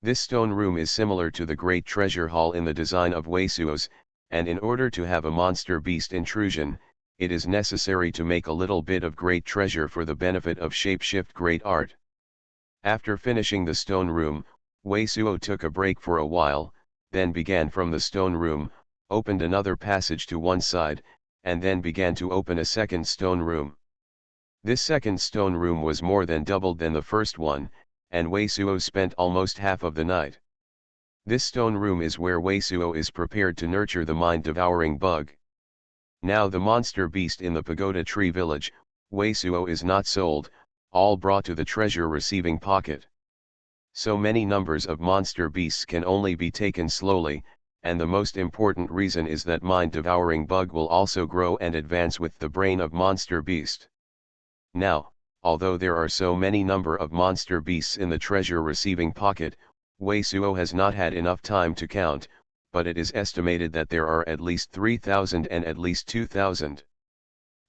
This stone room is similar to the great treasure hall in the design of Wei Suo's, and in order to have a monster beast intrusion, it is necessary to make a little bit of great treasure for the benefit of shapeshift great art. After finishing the stone room, Wei Suo took a break for a while, then began from the stone room, opened another passage to one side, and then began to open a second stone room. This second stone room was more than doubled than the first one, and Wei Suo spent almost half of the night. This stone room is where Wei Suo is prepared to nurture the mind-devouring bug. Now the monster beast in the pagoda tree village, Wei Suo is not sold, all brought to the treasure receiving pocket. So many numbers of monster beasts can only be taken slowly, and the most important reason is that mind-devouring bug will also grow and advance with the brain of monster beast. Now, although there are so many number of monster beasts in the treasure receiving pocket, Wei Suo has not had enough time to count, but it is estimated that there are at least 3,000 and at least 2,000.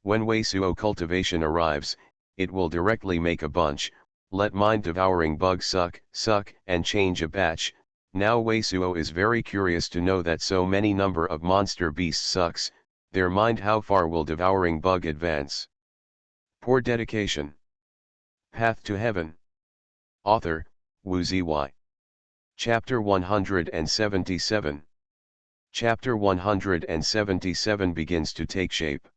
When Wei Suo cultivation arrives, it will directly make a bunch, let mind-devouring bug suck, and change a batch. Now Wei Suo is very curious to know that so many number of monster beasts sucks, their mind how far will devouring bug advance. Poor dedication. Path to Heaven. Author, Wu Ziyi. Chapter 177. Chapter 177 begins to take shape.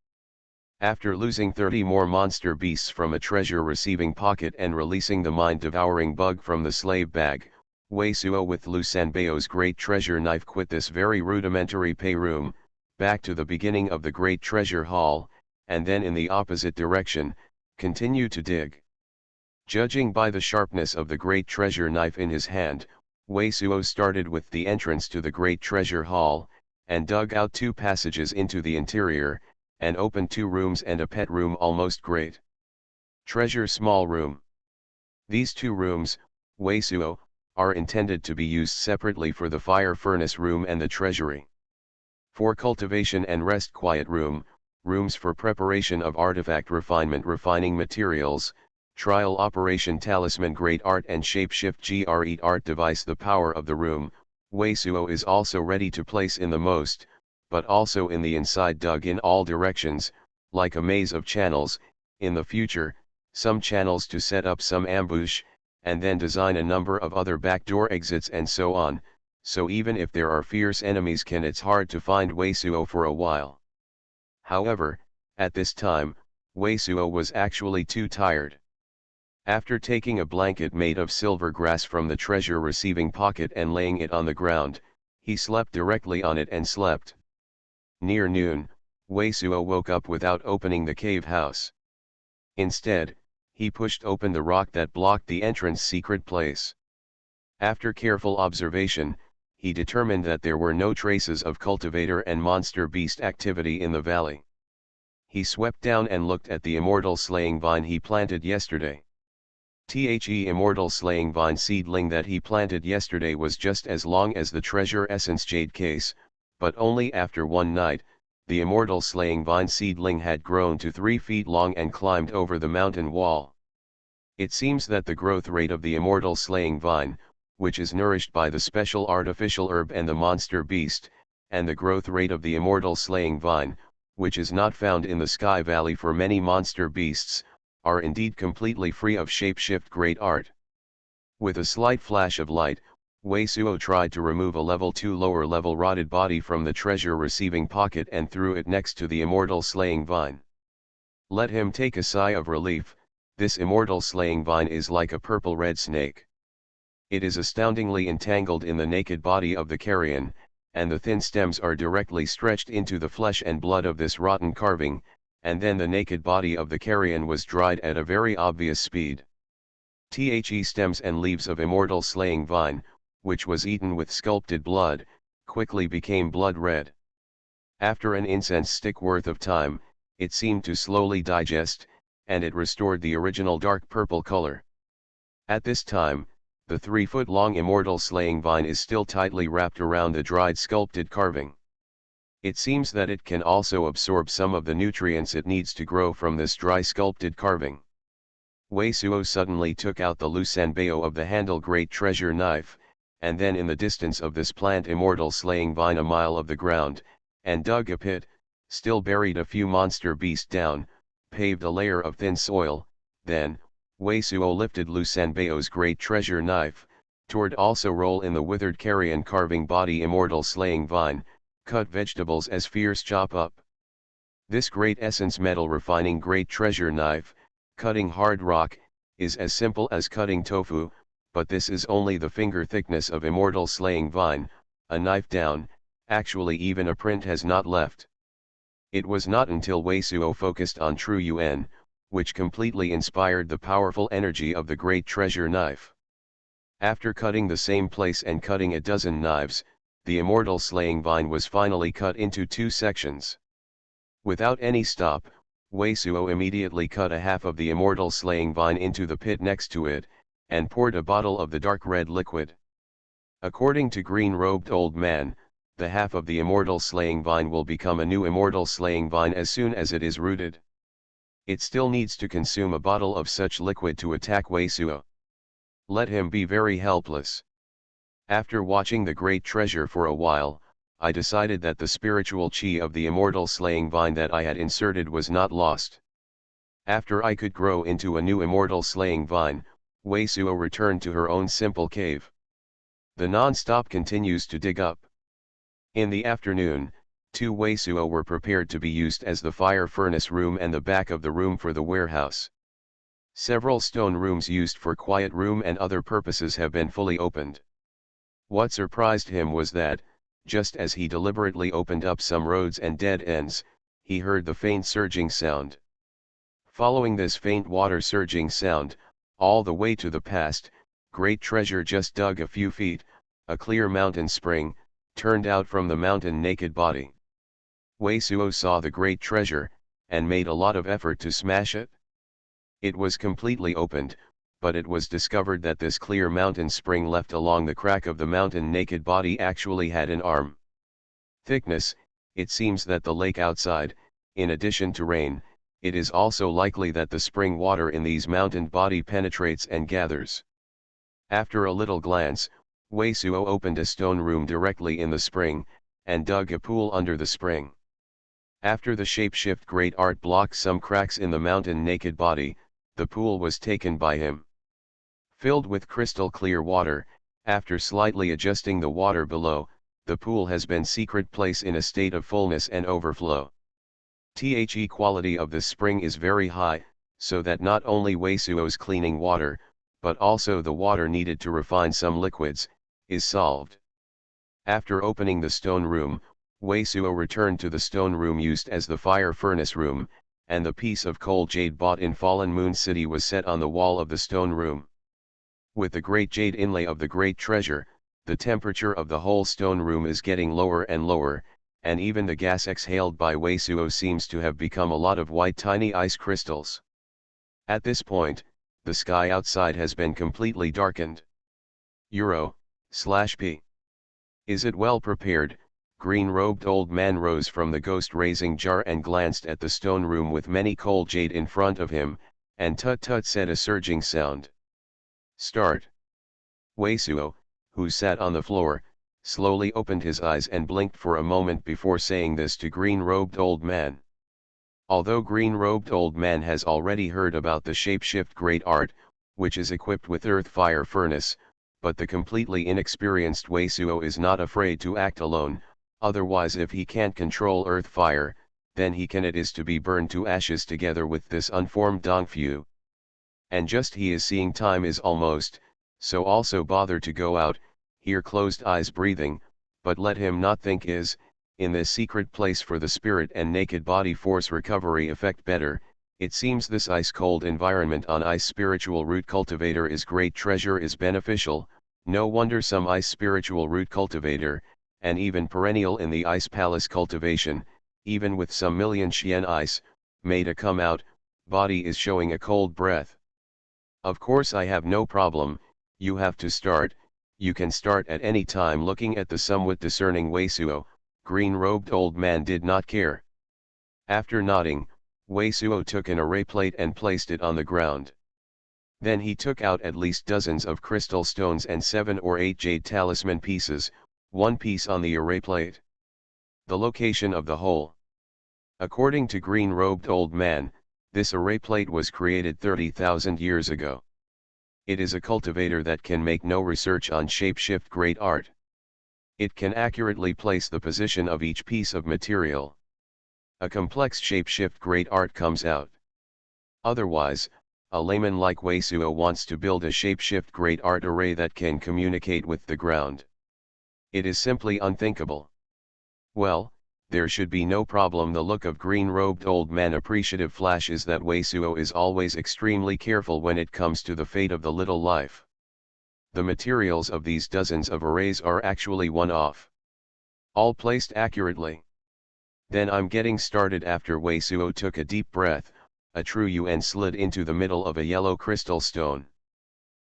After losing 30 more monster beasts from a treasure receiving pocket and releasing the mind-devouring bug from the slave bag, Wei Suo with Lu Sanbao's great treasure knife quit this very rudimentary pay room, back to the beginning of the great treasure hall, and then in the opposite direction, continue to dig. Judging by the sharpness of the great treasure knife in his hand, Wei Suo started with the entrance to the great treasure hall, and dug out 2 passages into the interior, and opened 2 rooms and a pet room almost great. Treasure small room. These 2 rooms, Wei Suo, are intended to be used separately for the fire furnace room and the treasury. For cultivation and rest quiet room, rooms for preparation of artifact refinement refining materials, trial operation talisman great art and shapeshift great art device the power of the room, Wei Suo is also ready to place in the most, but also in the inside dug in all directions, like a maze of channels, in the future, some channels to set up some ambush, and then design a number of other backdoor exits and so on, so even if there are fierce enemies it's hard to find Wei Suo for a while. However, at this time, Wei Suo was actually too tired. After taking a blanket made of silver grass from the treasure receiving pocket and laying it on the ground, he slept directly on it and slept. Near noon, Wei Suo woke up without opening the cave house. Instead, he pushed open the rock that blocked the entrance secret place. After careful observation, he determined that there were no traces of cultivator and monster beast activity in the valley. He swept down and looked at the immortal slaying vine he planted yesterday. The immortal slaying vine seedling that he planted yesterday was just as long as the treasure essence jade case, but only after one night, the immortal slaying vine seedling had grown to 3 feet long and climbed over the mountain wall. It seems that the growth rate of the immortal slaying vine, which is nourished by the special artificial herb and the monster beast, and the growth rate of the immortal slaying vine, which is not found in the Sky Valley for many monster beasts, are indeed completely free of shapeshift great art. With a slight flash of light, Wei Suo tried to remove a level 2 lower level rotted body from the treasure receiving pocket and threw it next to the immortal slaying vine. Let him take a sigh of relief. This immortal slaying vine is like a purple-red snake. It is astoundingly entangled in the naked body of the carrion, and the thin stems are directly stretched into the flesh and blood of this rotten carving, and then the naked body of the carrion was dried at a very obvious speed. The stems and leaves of immortal slaying vine, which was eaten with sculpted blood, quickly became blood red. After an incense stick worth of time, it seemed to slowly digest, and it restored the original dark purple color. At this time, the 3-foot-long immortal slaying vine is still tightly wrapped around the dried sculpted carving. It seems that it can also absorb some of the nutrients it needs to grow from this dry sculpted carving. Wei Suo suddenly took out the Lu Sanbao of the handle great treasure knife, and then in the distance of this plant immortal slaying vine a mile of the ground, and dug a pit, still buried a few monster beast down, paved a layer of thin soil, then, Wei Suo lifted Lu Sanbao's great treasure knife, toward also roll in the withered carrion carving body immortal slaying vine, cut vegetables as fierce chop up. This great essence metal refining great treasure knife, cutting hard rock, is as simple as cutting tofu, but this is only the finger thickness of immortal slaying vine, a knife down, actually even a print has not left. It was not until Wei Suo focused on True Yuan, which completely inspired the powerful energy of the great treasure knife. After cutting the same place and cutting a dozen knives, the immortal slaying vine was finally cut into 2 sections. Without any stop, Weisuo immediately cut a half of the immortal slaying vine into the pit next to it, and poured a bottle of the dark red liquid. According to green-robed old man, the half of the immortal slaying vine will become a new immortal slaying vine as soon as it is rooted. It still needs to consume a bottle of such liquid to attack Weisuo. Let him be very helpless. After watching the great treasure for a while, I decided that the spiritual chi of the immortal slaying vine that I had inserted was not lost. After I could grow into a new immortal slaying vine, Weisuo returned to her own simple cave. The non-stop continues to dig up. In the afternoon, 2 Weisuo were prepared to be used as the fire furnace room and the back of the room for the warehouse. Several stone rooms used for quiet room and other purposes have been fully opened. What surprised him was that, just as he deliberately opened up some roads and dead ends, he heard the faint surging sound. Following this faint water surging sound, all the way to the past, great treasure just dug a few feet, a clear mountain spring, turned out from the mountain naked body. Weisuo saw the great treasure, and made a lot of effort to smash it. It was completely opened, but it was discovered that this clear mountain spring left along the crack of the mountain naked body actually had an arm thickness. It seems that the lake outside, in addition to rain, it is also likely that the spring water in these mountain body penetrates and gathers. After a little glance, Weisuo opened a stone room directly in the spring, and dug a pool under the spring. After the shapeshift great art blocked some cracks in the mountain naked body, the pool was taken by him. Filled with crystal clear water, after slightly adjusting the water below, the pool has been secret place in a state of fullness and overflow. The quality of the spring is very high, so that not only Weisuo's cleaning water, but also the water needed to refine some liquids, is solved. After opening the stone room, Weisuo returned to the stone room used as the fire furnace room, and the piece of cold jade bought in Fallen Moon City was set on the wall of the stone room. With the great jade inlay of the great treasure, the temperature of the whole stone room is getting lower and lower, and even the gas exhaled by Weisuo seems to have become a lot of white tiny ice crystals. At this point, the sky outside has been completely darkened. Euro/P. Is it well prepared? Green-robed old man rose from the ghost-raising jar and glanced at the stone room with many cold jade in front of him, and tut-tut said a surging sound. Start. Weisuo, who sat on the floor, slowly opened his eyes and blinked for a moment before saying this to green-robed old man. Although green-robed old man has already heard about the shapeshift great art, which is equipped with earth fire furnace, but the completely inexperienced Weisuo is not afraid to act alone, otherwise if he can't control earth fire, then he can it is to be burned to ashes together with this unformed Dongfu. And just he is seeing time is almost, so also bother to go out, here closed eyes breathing, but let him not think is, in this secret place for the spirit and naked body force recovery effect better. It seems this ice-cold environment on ice spiritual root cultivator is great treasure is beneficial, no wonder some ice spiritual root cultivator, and even perennial in the ice palace cultivation, even with some million Xian ice, made a come out, body is showing a cold breath. Of course I have no problem, you have to start, you can start at any time. Looking at the somewhat discerning Weisuo, green-robed old man did not care. After nodding, Weisuo took an array plate and placed it on the ground. Then he took out at least dozens of crystal stones and 7 or 8 jade talisman pieces, one piece on the array plate. The location of the hole. According to green-robed old man, this array plate was created 30,000 years ago. It is a cultivator that can make no research on shapeshift great art. It can accurately place the position of each piece of material. A complex shapeshift great art comes out. Otherwise, a layman like Weisuo wants to build a shapeshift great art array that can communicate with the ground. It is simply unthinkable. Well, there should be no problem. The look of green-robed old man appreciative flashes that Wei Suo is always extremely careful when it comes to the fate of the little life. The materials of these dozens of arrays are actually one-off. All placed accurately. Then I'm getting started. After Wei Suo took a deep breath, a true yuan slid into the middle of a yellow crystal stone.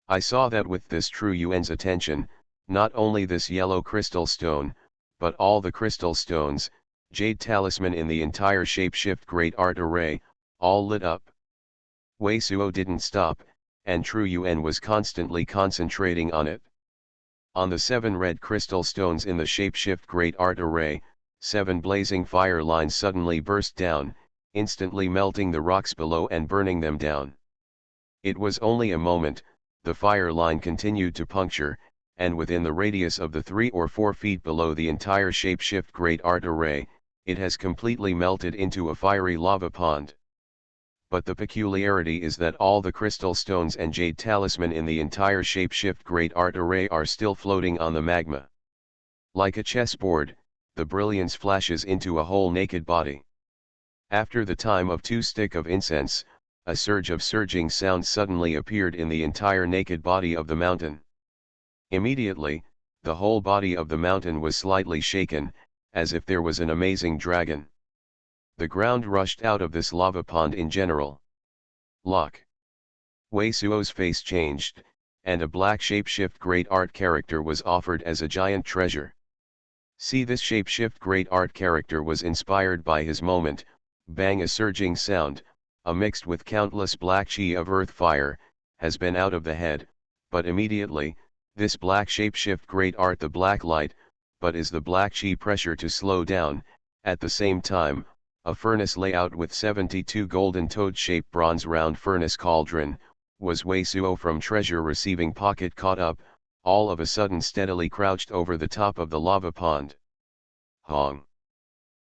I saw that with this true yuan's attention, not only this yellow crystal stone, but all the crystal stones, jade talisman in the entire shapeshift great art array, all lit up. Wei Suo didn't stop, and true yuan was constantly concentrating on it. On the 7 red crystal stones in the shapeshift great art array, 7 blazing fire lines suddenly burst down, instantly melting the rocks below and burning them down. It was only a moment, the fire line continued to puncture, and within the radius of the 3 or 4 feet below the entire shapeshift great art array, it has completely melted into a fiery lava pond. But the peculiarity is that all the crystal stones and jade talisman in the entire shapeshift great art array are still floating on the magma. Like a chessboard, the brilliance flashes into a whole naked body. After the time of 2 stick of incense, a surge of surging sound suddenly appeared in the entire naked body of the mountain. Immediately, the whole body of the mountain was slightly shaken, as if there was an amazing dragon. The ground rushed out of this lava pond in general. Lock. Wei Suo's face changed, and a black shapeshift great art character was offered as a giant treasure. See, this shapeshift great art character was inspired by his moment. Bang, a surging sound, mixed with countless black chi of earth fire, has been out of the head, but immediately, this black shapeshift great art the black light, but is the black chi pressure to slow down. At the same time, a furnace layout with 72 golden toad-shaped bronze round furnace cauldron, was Wei Suo from treasure receiving pocket caught up, all of a sudden steadily crouched over the top of the lava pond. Hong.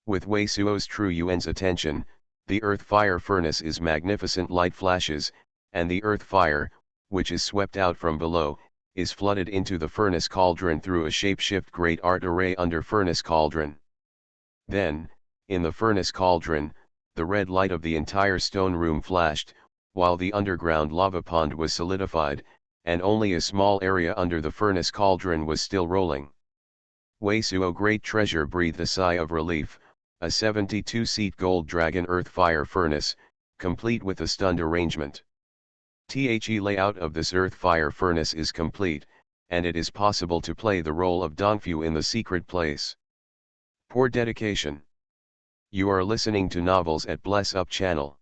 With Wei Suo's true yuan's attention, the earth fire furnace is magnificent light flashes, and the earth fire, which is swept out from below, is flooded into the furnace cauldron through a shapeshift great art array under furnace cauldron. Then, in the furnace cauldron, the red light of the entire stone room flashed, while the underground lava pond was solidified, and only a small area under the furnace cauldron was still rolling. Wei Suo great treasure breathed a sigh of relief. A 72-seat gold dragon earth fire furnace, complete with a stunned arrangement. The layout of this earth fire furnace is complete, and it is possible to play the role of Dongfu in the secret place. Poor dedication. You are listening to novels at Bless Up channel.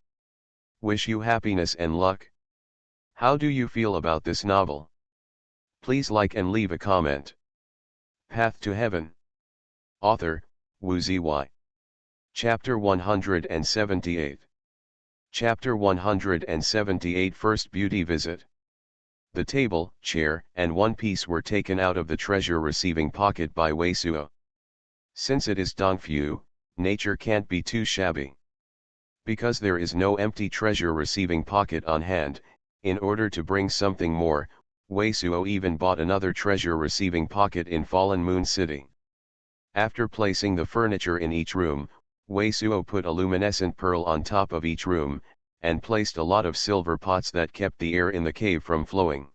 Wish you happiness and luck. How do you feel about this novel? Please like and leave a comment. Path to Heaven. Author, Wu Zy. Chapter 178. Chapter 178 First Beauty Visit. The table, chair, and one piece were taken out of the treasure receiving pocket by Wei Suo. Since it is Dongfu, nature can't be too shabby. Because there is no empty treasure receiving pocket on hand, in order to bring something more, Wei Suo even bought another treasure receiving pocket in Fallen Moon City. After placing the furniture in each room, Wei Suo put a luminescent pearl on top of each room, and placed a lot of silver pots that kept the air in the cave from flowing.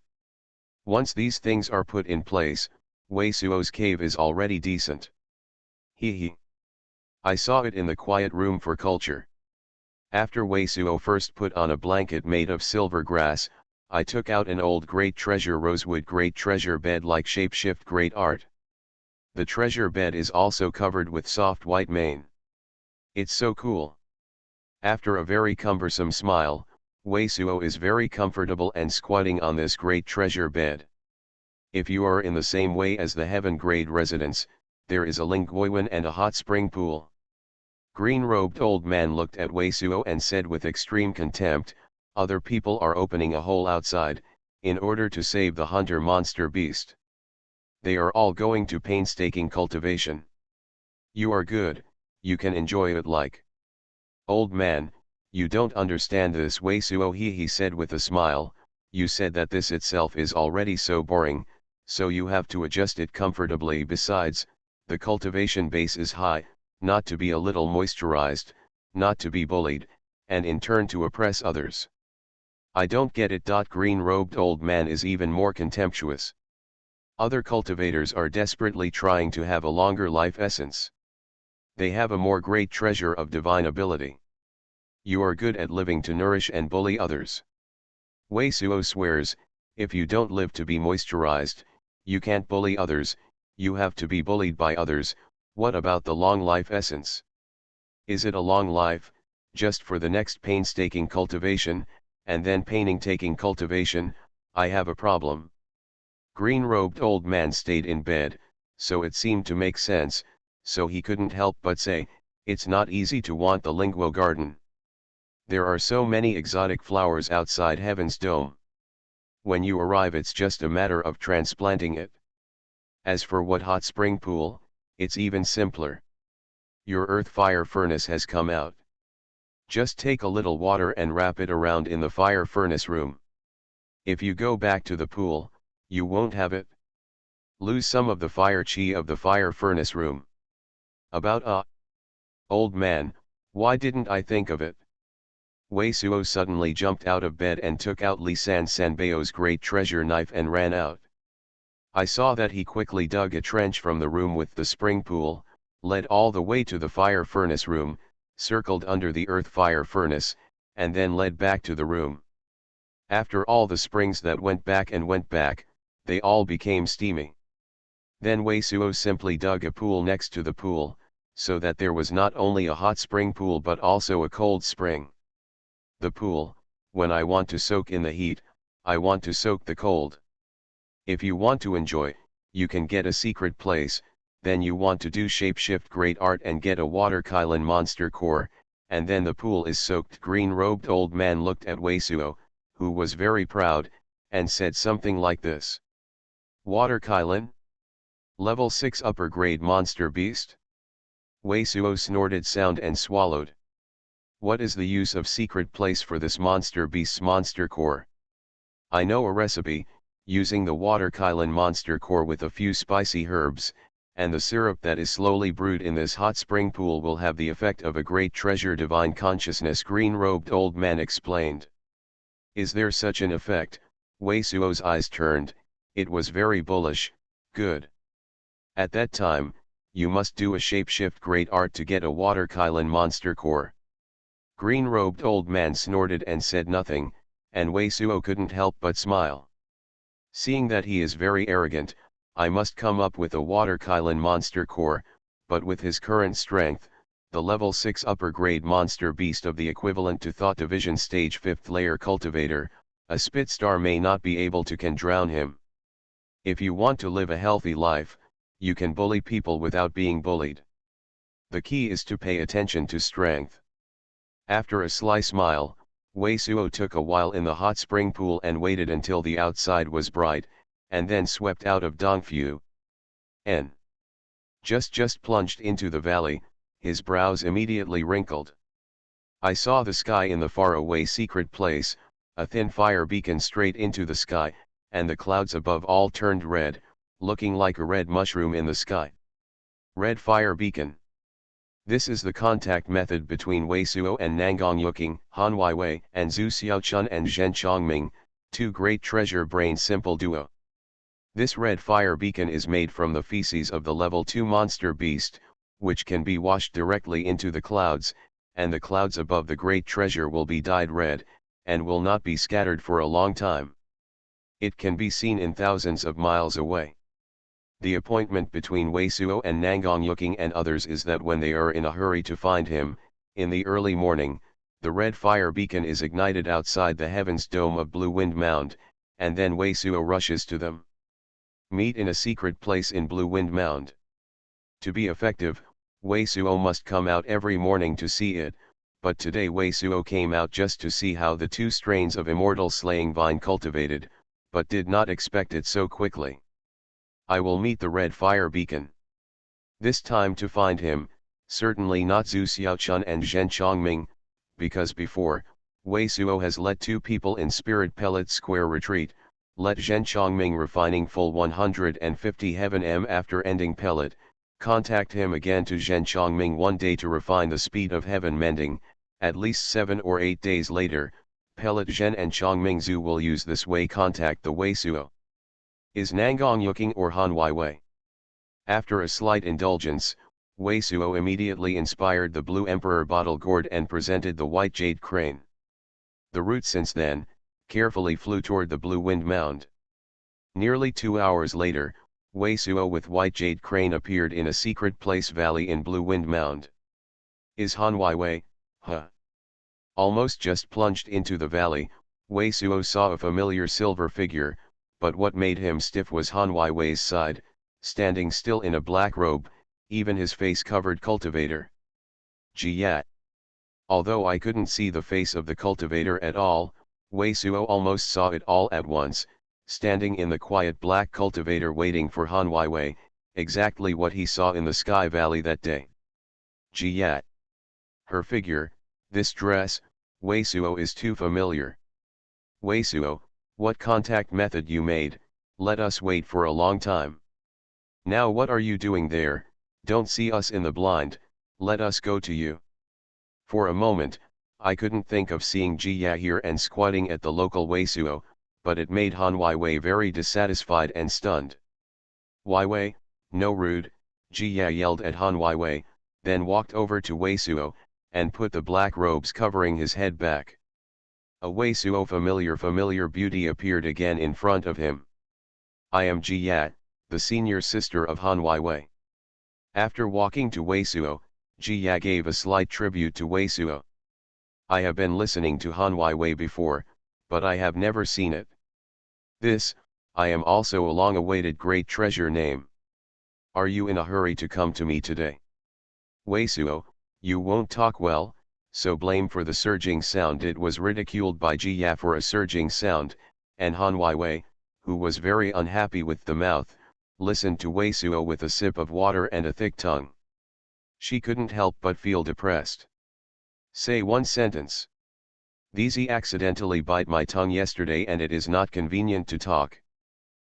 Once these things are put in place, Wei Suo's cave is already decent. Hee. I saw it in the quiet room for culture. After Wei Suo first put on a blanket made of silver grass, I took out an old great treasure rosewood great treasure bed like shapeshift great art. The treasure bed is also covered with soft white mane. It's so cool. After a very cumbersome smile, Wei Suo is very comfortable and squatting on this great treasure bed. If you are in the same way as the heaven grade residence, there is a Lingguiwan and a hot spring pool. Green-robed old man looked at Wei Suo and said with extreme contempt, other people are opening a hole outside, in order to save the hunter monster beast. They are all going to painstaking cultivation. You are good, you can enjoy it like. Old man, you don't understand this Wei Suo he said with a smile, you said that this itself is already so boring, so you have to adjust it comfortably. Besides, the cultivation base is high, not to be a little moisturized, not to be bullied, and in turn to oppress others. I don't get it. Green-robed old man is even more contemptuous. Other cultivators are desperately trying to have a longer life essence. They have a more great treasure of divine ability. You are good at living to nourish and bully others. Wei Suo swears, if you don't live to be moisturized, you can't bully others, you have to be bullied by others. What about the long life essence? Is it a long life, just for the next painstaking cultivation, and then painstaking cultivation? I have a problem. Green-robed old man stayed in bed, so it seemed to make sense, so he couldn't help but say, it's not easy to want the linguo garden. There are so many exotic flowers outside heaven's dome. When you arrive it's just a matter of transplanting it. As for what hot spring pool, it's even simpler. Your earth fire furnace has come out. Just take a little water and wrap it around in the fire furnace room. If you go back to the pool, you won't have it. Lose some of the fire chi of the fire furnace room. About old man, why didn't I think of it? Wei Suo suddenly jumped out of bed and took out Li San Sanbao's great treasure knife and ran out. I saw that he quickly dug a trench from the room with the spring pool, led all the way to the fire furnace room, circled under the earth fire furnace, and then led back to the room. After all the springs that went back, they all became steamy. Then Wei Suo simply dug a pool next to the pool, so that there was not only a hot spring pool but also a cold spring. The pool, when I want to soak in the heat, I want to soak the cold. If you want to enjoy, you can get a secret place, then you want to do shapeshift great art and get a water Kylan monster core, and then the pool is soaked. Green-robed old man looked at Wei Suo, who was very proud, and said something like this. Water Kylan? Level 6 upper grade monster beast? Wei Suo snorted sound and swallowed. What is the use of secret place for this monster beast's monster core? I know a recipe, using the water Kylan monster core with a few spicy herbs, and the syrup that is slowly brewed in this hot spring pool will have the effect of a great treasure divine consciousness, green-robed old man explained. Is there such an effect? Wei Suo's eyes turned, it was very bullish. Good. At that time, you must do a shapeshift great art to get a water Kylan monster core. Green-robed old man snorted and said nothing, and Wei Suo couldn't help but smile. Seeing that he is very arrogant, I must come up with a water Kylan monster core, but with his current strength, the level 6 upper grade monster beast of the equivalent to Thought Division stage 5th layer cultivator, a Spitstar may not be able to can drown him. If you want to live a healthy life, you can bully people without being bullied. The key is to pay attention to strength. After a sly smile, Wei Suo took a while in the hot spring pool and waited until the outside was bright, and then swept out of Dongfu. N. Just plunged into the valley, his brows immediately wrinkled. I saw the sky in the faraway secret place, a thin fire beacon straight into the sky, and the clouds above all turned red, looking like a red mushroom in the sky. Red fire beacon. This is the contact method between Wei Suo and Nangang Yuking, Han Weiwei, and Zhu Xiaochun and Zhen Chongming, two great treasure brain simple duo. This red fire beacon is made from the feces of the level 2 monster beast, which can be washed directly into the clouds, and the clouds above the great treasure will be dyed red, and will not be scattered for a long time. It can be seen in thousands of miles away. The appointment between Wei Suo and Nangang Yuking and others is that when they are in a hurry to find him, in the early morning, the red fire beacon is ignited outside the heavens dome of Blue Wind Mound, and then Wei Suo rushes to them. Meet in a secret place in Blue Wind Mound. To be effective, Wei Suo must come out every morning to see it, but today Wei Suo came out just to see how the two strains of immortal slaying vine cultivated, but did not expect it so quickly. I will meet the red fire beacon. This time to find him, certainly not Zhu Xiaochun and Zhen Chongming, because before, Wei Suo has let two people in Spirit Pellet Square retreat, let Zhen Chongming refining full 150 heaven M after ending pellet, Contact him again to Zhen Chongming one day to refine the speed of heaven mending. At least 7 or 8 days later, Pellet Zhen and Chongming Zhu will use this way contact the Wei Suo. Is Nangong Yuking or Han Wei? After a slight indulgence, Wei Suo immediately inspired the Blue Emperor bottle gourd and presented the white jade crane. The root since then, carefully flew toward the blue wind mound. Nearly 2 hours later, Wei Suo with white jade crane appeared in a secret place valley in blue wind mound. Is Han Wei? Huh? Almost just plunged into the valley, Wei Suo saw a familiar silver figure, but what made him stiff was Han Wei's side, standing still in a black robe, even his face covered cultivator. Jiyat. Although I couldn't see the face of the cultivator at all, Wei Suo almost saw it all at once, standing in the quiet black cultivator waiting for Han Wei, exactly what he saw in the Sky Valley that day. Jiyat. Her figure, this dress, Wei Suo is too familiar. Wei Suo, what contact method you made, let us wait for a long time. Now what are you doing there? Don't see us in the blind, let us go to you. For a moment, I couldn't think of seeing Jia here and squatting at the local Wei Suo, but it made Han Wei very dissatisfied and stunned. Wei, no rude, Jia yelled at Han Wei, then walked over to Wei Suo, and put the black robes covering his head back. A Wei Suo familiar beauty appeared again in front of him. I am Jia, the senior sister of Han Wei. After walking to Wei Suo, Jia gave a slight tribute to Wei Suo. I have been listening to Han Wei before, but I have never seen it. This, I am also a long-awaited great treasure name. Are you in a hurry to come to me today? Wei Suo, you won't talk well, so blame for the surging sound. It was ridiculed by Jia for a surging sound, and Han Wei, who was very unhappy with the mouth, listened to Wei Suo with a sip of water and a thick tongue. She couldn't help but feel depressed. Say one sentence. These accidentally bite my tongue yesterday and it is not convenient to talk.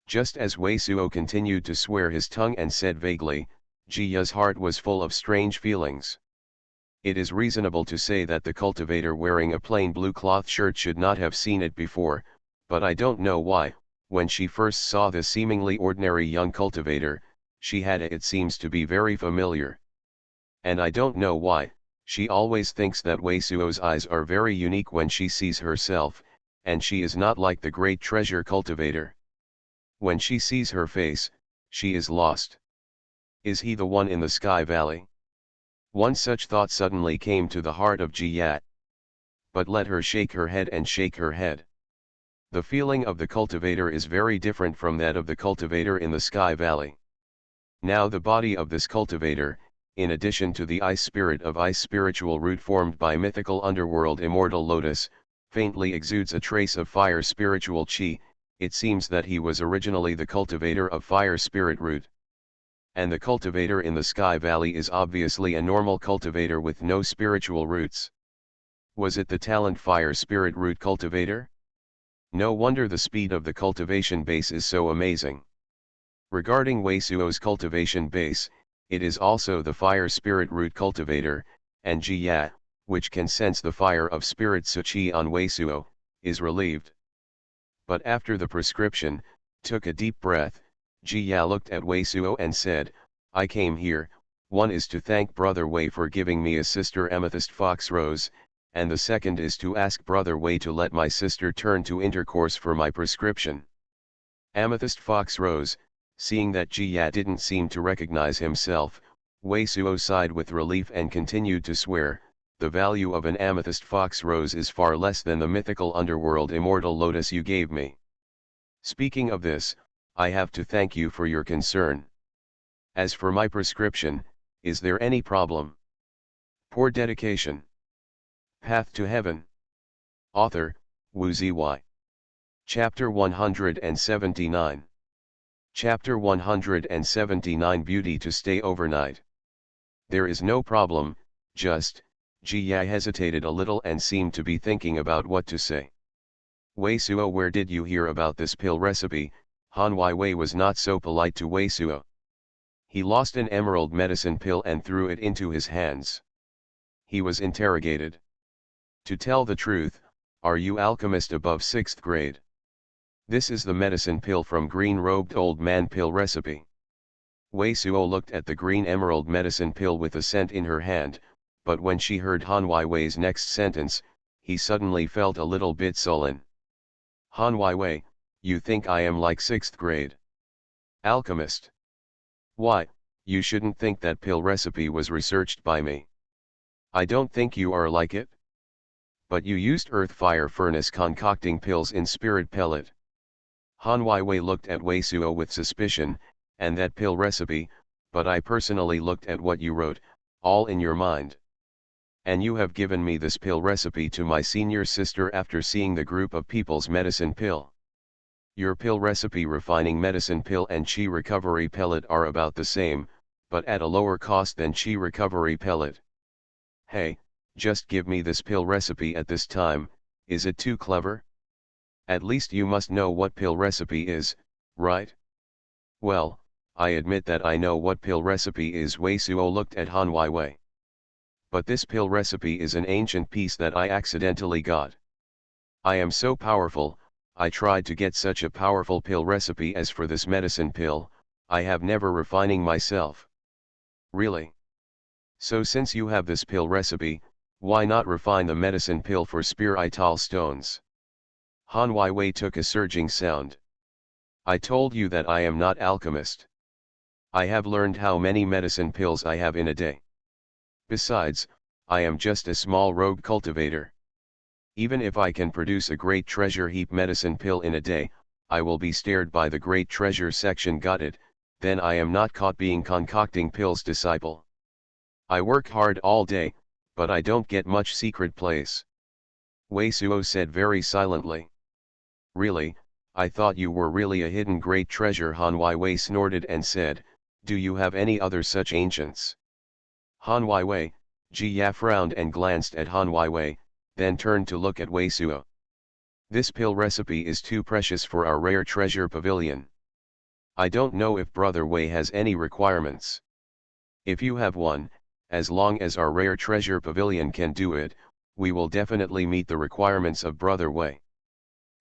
Just as Wei Suo continued to swear his tongue and said vaguely, Jia's heart was full of strange feelings. It is reasonable to say that the cultivator wearing a plain blue cloth shirt should not have seen it before, but I don't know why, when she first saw the seemingly ordinary young cultivator, she had it seems to be very familiar. And I don't know why, she always thinks that Wei Suo's eyes are very unique when she sees herself, and she is not like the great treasure cultivator. When she sees her face, she is lost. Is he the one in the Sky Valley? One such thought suddenly came to the heart of Jiyat. But let her shake her head and shake her head. The feeling of the cultivator is very different from that of the cultivator in the Sky Valley. Now the body of this cultivator, in addition to the ice spirit of ice spiritual root formed by mythical underworld immortal lotus, faintly exudes a trace of fire spiritual chi. It seems that he was originally the cultivator of fire spirit root. And the cultivator in the Sky Valley is obviously a normal cultivator with no spiritual roots. Was it the talent fire spirit root cultivator? No wonder the speed of the cultivation base is so amazing. Regarding Wei Suo's cultivation base, it is also the fire spirit root cultivator, and Jia, which can sense the fire of spirit Suchi on Wei Suo, is relieved. But after the prescription, took a deep breath, Jia looked at Wei Suo and said, I came here, one is to thank Brother Wei for giving me a sister Amethyst Fox Rose, and the second is to ask Brother Wei to let my sister turn to intercourse for my prescription. Amethyst Fox Rose, seeing that Jia didn't seem to recognize himself, Wei Suo sighed with relief and continued to swear, the value of an amethyst fox rose is far less than the mythical underworld immortal lotus you gave me. Speaking of this, I have to thank you for your concern. As for my prescription, is there any problem? Poor dedication. Path to Heaven. Author, Wu Zy. Chapter 179. Chapter 179 Beauty to Stay Overnight. There is no problem, just, Jia hesitated a little and seemed to be thinking about what to say. Wei Suo, where did you hear about this pill recipe? Han Wei was not so polite to Wei Suo. He lost an emerald medicine pill and threw it into his hands. He was interrogated. To tell the truth, are you alchemist above 6th grade? This is the medicine pill from green-robed old man pill recipe. Wei Suo looked at the green emerald medicine pill with the scent in her hand, but when she heard Han Weiwei's next sentence, he suddenly felt a little bit sullen. Han Weiwei, you think I am like 6th grade? Alchemist. Why, you shouldn't think that pill recipe was researched by me. I don't think you are like it. But you used earth fire furnace concocting pills in spirit pellet. Han Weiwei looked at Wei Suo with suspicion, and that pill recipe, but I personally looked at what you wrote, all in your mind. And you have given me this pill recipe to my senior sister after seeing the group of people's medicine pill. Your pill recipe refining medicine pill and chi recovery pellet are about the same, but at a lower cost than chi recovery pellet. Hey, just give me this pill recipe at this time, is it too clever? At least you must know what pill recipe is, right? Well, I admit that I know what pill recipe is. Wei Suo looked at Han Weiwei. But this pill recipe is an ancient piece that I accidentally got. I am so powerful, I tried to get such a powerful pill recipe as for this medicine pill, I have never refining myself. Really? So since you have this pill recipe, why not refine the medicine pill for spiritual stones? Han Weiwei took a surging sound. I told you that I am not alchemist. I have learned how many medicine pills I have in a day. Besides, I am just a small rogue cultivator. Even if I can produce a great treasure heap medicine pill in a day, I will be stared by the great treasure section. Got it, then I am not caught being concocting pills disciple. I work hard all day, but I don't get much secret place. Wei Suo said very silently. Really, I thought you were really a hidden great treasure. Han Weiwei snorted and said, do you have any other such ancients? Han Weiwei, Ji Ya frowned and glanced at Han Weiwei, then turned to look at Wei Suo. This pill recipe is too precious for our rare treasure pavilion. I don't know if Brother Wei has any requirements. If you have one, as long as our rare treasure pavilion can do it, we will definitely meet the requirements of Brother Wei.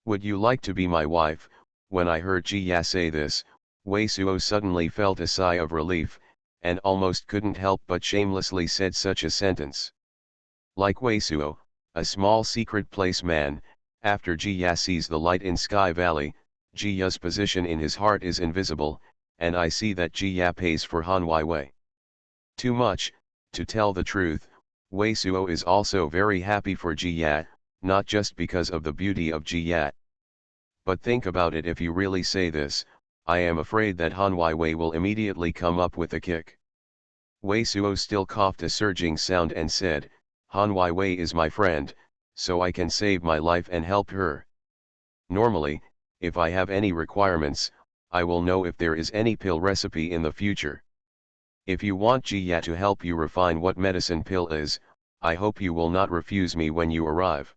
Would you like to be my wife? When I heard Ji Ya say this, Wei Suo suddenly felt a sigh of relief, and almost couldn't help but shamelessly said such a sentence. Like Wei Suo, a small secret place man, after Ji Ya sees the light in Sky Valley, Ji Ya's position in his heart is invisible, and I see that Ji Ya pays for Han Weiwei. Too much, to tell the truth, Wei Suo is also very happy for Ji Ya, not just because of the beauty of Ji Ya. But think about it, if you really say this, I am afraid that Han Weiwei will immediately come up with a kick. Wei Suo still coughed a surging sound and said, Han Weiwei is my friend, so I can save my life and help her. Normally, if I have any requirements, I will know if there is any pill recipe in the future. If you want Ji Ya to help you refine what medicine pill is, I hope you will not refuse me when you arrive.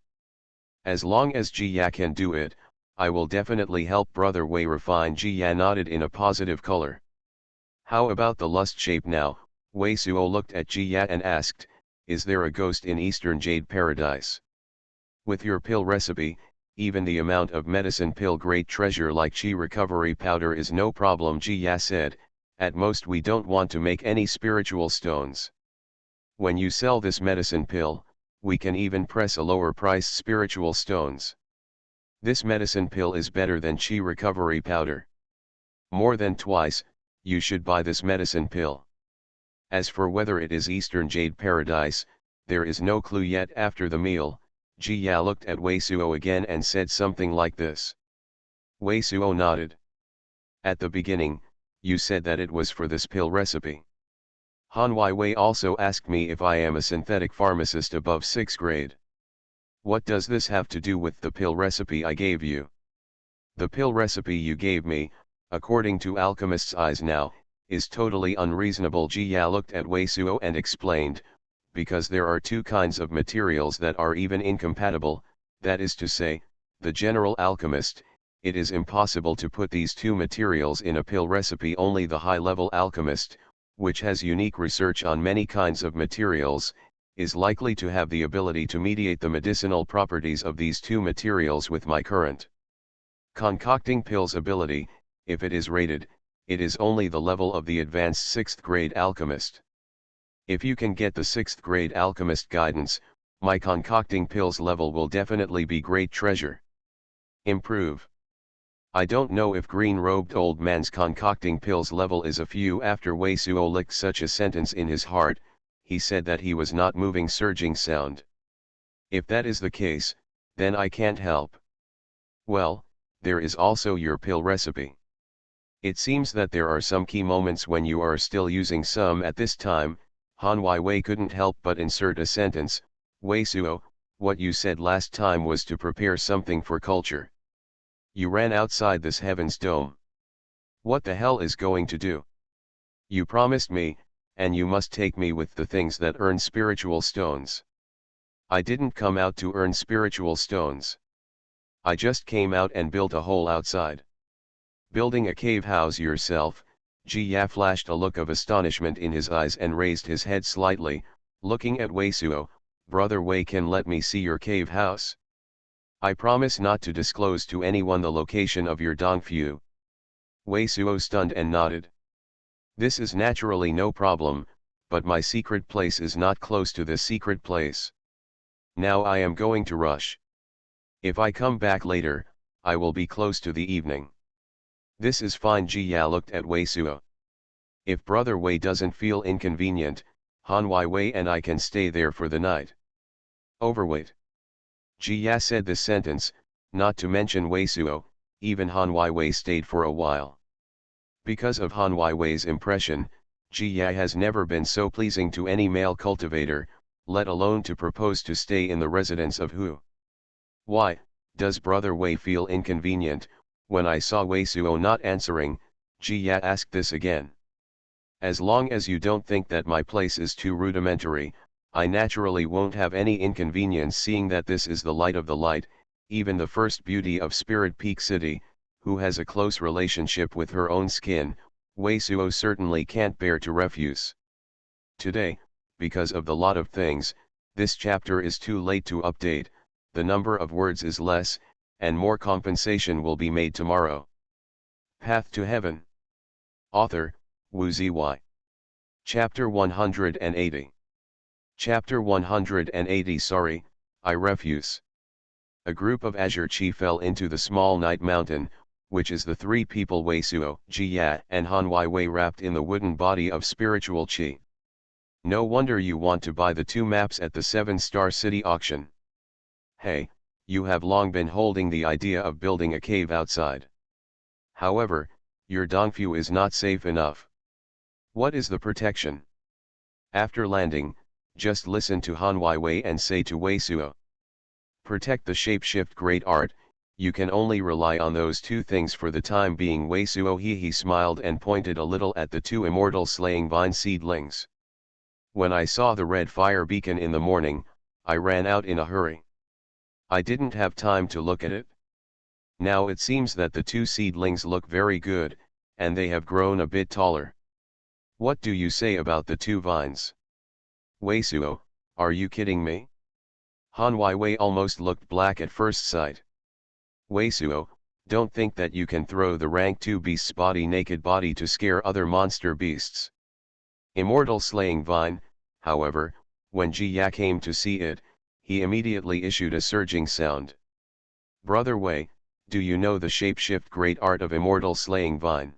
As long as Ji Ya can do it, I will definitely help Brother Wei refine. Ji Ya nodded in a positive color. How about the lust shape now? Wei Suo looked at Ji Ya and asked, is there a ghost in Eastern Jade Paradise? With your pill recipe, even the amount of medicine pill great treasure like chi recovery powder is no problem. Ji Ya said, at most we don't want to make any spiritual stones. When you sell this medicine pill, we can even press a lower priced spiritual stones. This medicine pill is better than chi recovery powder. More than twice, you should buy this medicine pill. As for whether it is Eastern Jade Paradise, there is no clue yet. After the meal, Ji Ya looked at Wei Suo again and said something like this. Wei Suo nodded. At the beginning, you said that it was for this pill recipe. Han Weiwei also asked me if I am a synthetic pharmacist above 6th grade. What does this have to do with the pill recipe I gave you? The pill recipe you gave me, according to alchemist's eyes now, is totally unreasonable. Ji Ya looked at Wei Suo and explained, because there are two kinds of materials that are even incompatible, that is to say, the general alchemist, it is impossible to put these two materials in a pill recipe. Only the high-level alchemist, which has unique research on many kinds of materials, is likely to have the ability to mediate the medicinal properties of these two materials with my current concocting pills ability. If it is rated, it is only the level of the advanced 6th grade alchemist. If you can get the 6th grade alchemist guidance, my concocting pills level will definitely be great treasure. Improve. I don't know if green-robed old man's concocting pills level is a few after Wei Suo licked such a sentence in his heart. He said that he was not moving surging sound. If that is the case, then I can't help. Well, there is also your pill recipe. It seems that there are some key moments when you are still using some at this time. Han Wei couldn't help but insert a sentence. Wei Suo, what you said last time was to prepare something for culture. You ran outside this heaven's dome. What the hell is going to do? You promised me, and you must take me with the things that earn spiritual stones. I didn't come out to earn spiritual stones. I just came out and built a hole outside. Building a cave house yourself? Ji Ya flashed a look of astonishment in his eyes and raised his head slightly, looking at Wei Suo. Brother Wei, can let me see your cave house? I promise not to disclose to anyone the location of your Dongfu. Wei Suo stunned and nodded. This is naturally no problem, but my secret place is not close to this secret place. Now I am going to rush. If I come back later, I will be close to the evening. This is fine. Ji Ya looked at Wei Suo. If Brother Wei doesn't feel inconvenient, Han Wei and I can stay there for the night. Overweight. Ji Ya said this sentence, not to mention Wei Suo. Even Han Wei stayed for a while. Because of Han Wei's impression, Ji Ya has never been so pleasing to any male cultivator, let alone to propose to stay in the residence of Hu. Why, does Brother Wei feel inconvenient? When I saw Wei Suo not answering, Ji Ya asked this again. As long as you don't think that my place is too rudimentary, I naturally won't have any inconvenience, seeing that this is the light of the light, even the first beauty of Spirit Peak City, who has a close relationship with her own skin. Wei Suo certainly can't bear to refuse. Today, because of the lot of things, this chapter is too late to update, the number of words is less, and more compensation will be made tomorrow. Path to Heaven. Author, Wu Zy. Chapter 180. Chapter 180. Sorry, I refuse. A group of Azure Chi fell into the small night mountain, which is the three people Wei Suo, Ji Ya, and Han Wei wrapped in the wooden body of spiritual Chi. No wonder you want to buy the two maps at the 7-star city auction. Hey, you have long been holding the idea of building a cave outside. However, your Dongfu is not safe enough. What is the protection? After landing, just listen to Han Wei and say to Wei Suo. Protect the shapeshift great art. You can only rely on those two things for the time being. Wei Suo he smiled and pointed a little at the two immortal slaying vine seedlings. When I saw the red fire beacon in the morning, I ran out in a hurry. I didn't have time to look at it. Now it seems that the two seedlings look very good, and they have grown a bit taller. What do you say about the two vines? Wei Suo, are you kidding me? Han Wei almost looked black at first sight. Wei Suo, don't think that you can throw the rank 2 beast's naked body to scare other monster beasts. Immortal slaying vine, however, when Ji Ya came to see it, he immediately issued a surging sound. Brother Wei, do you know the shapeshift great art of immortal slaying vine?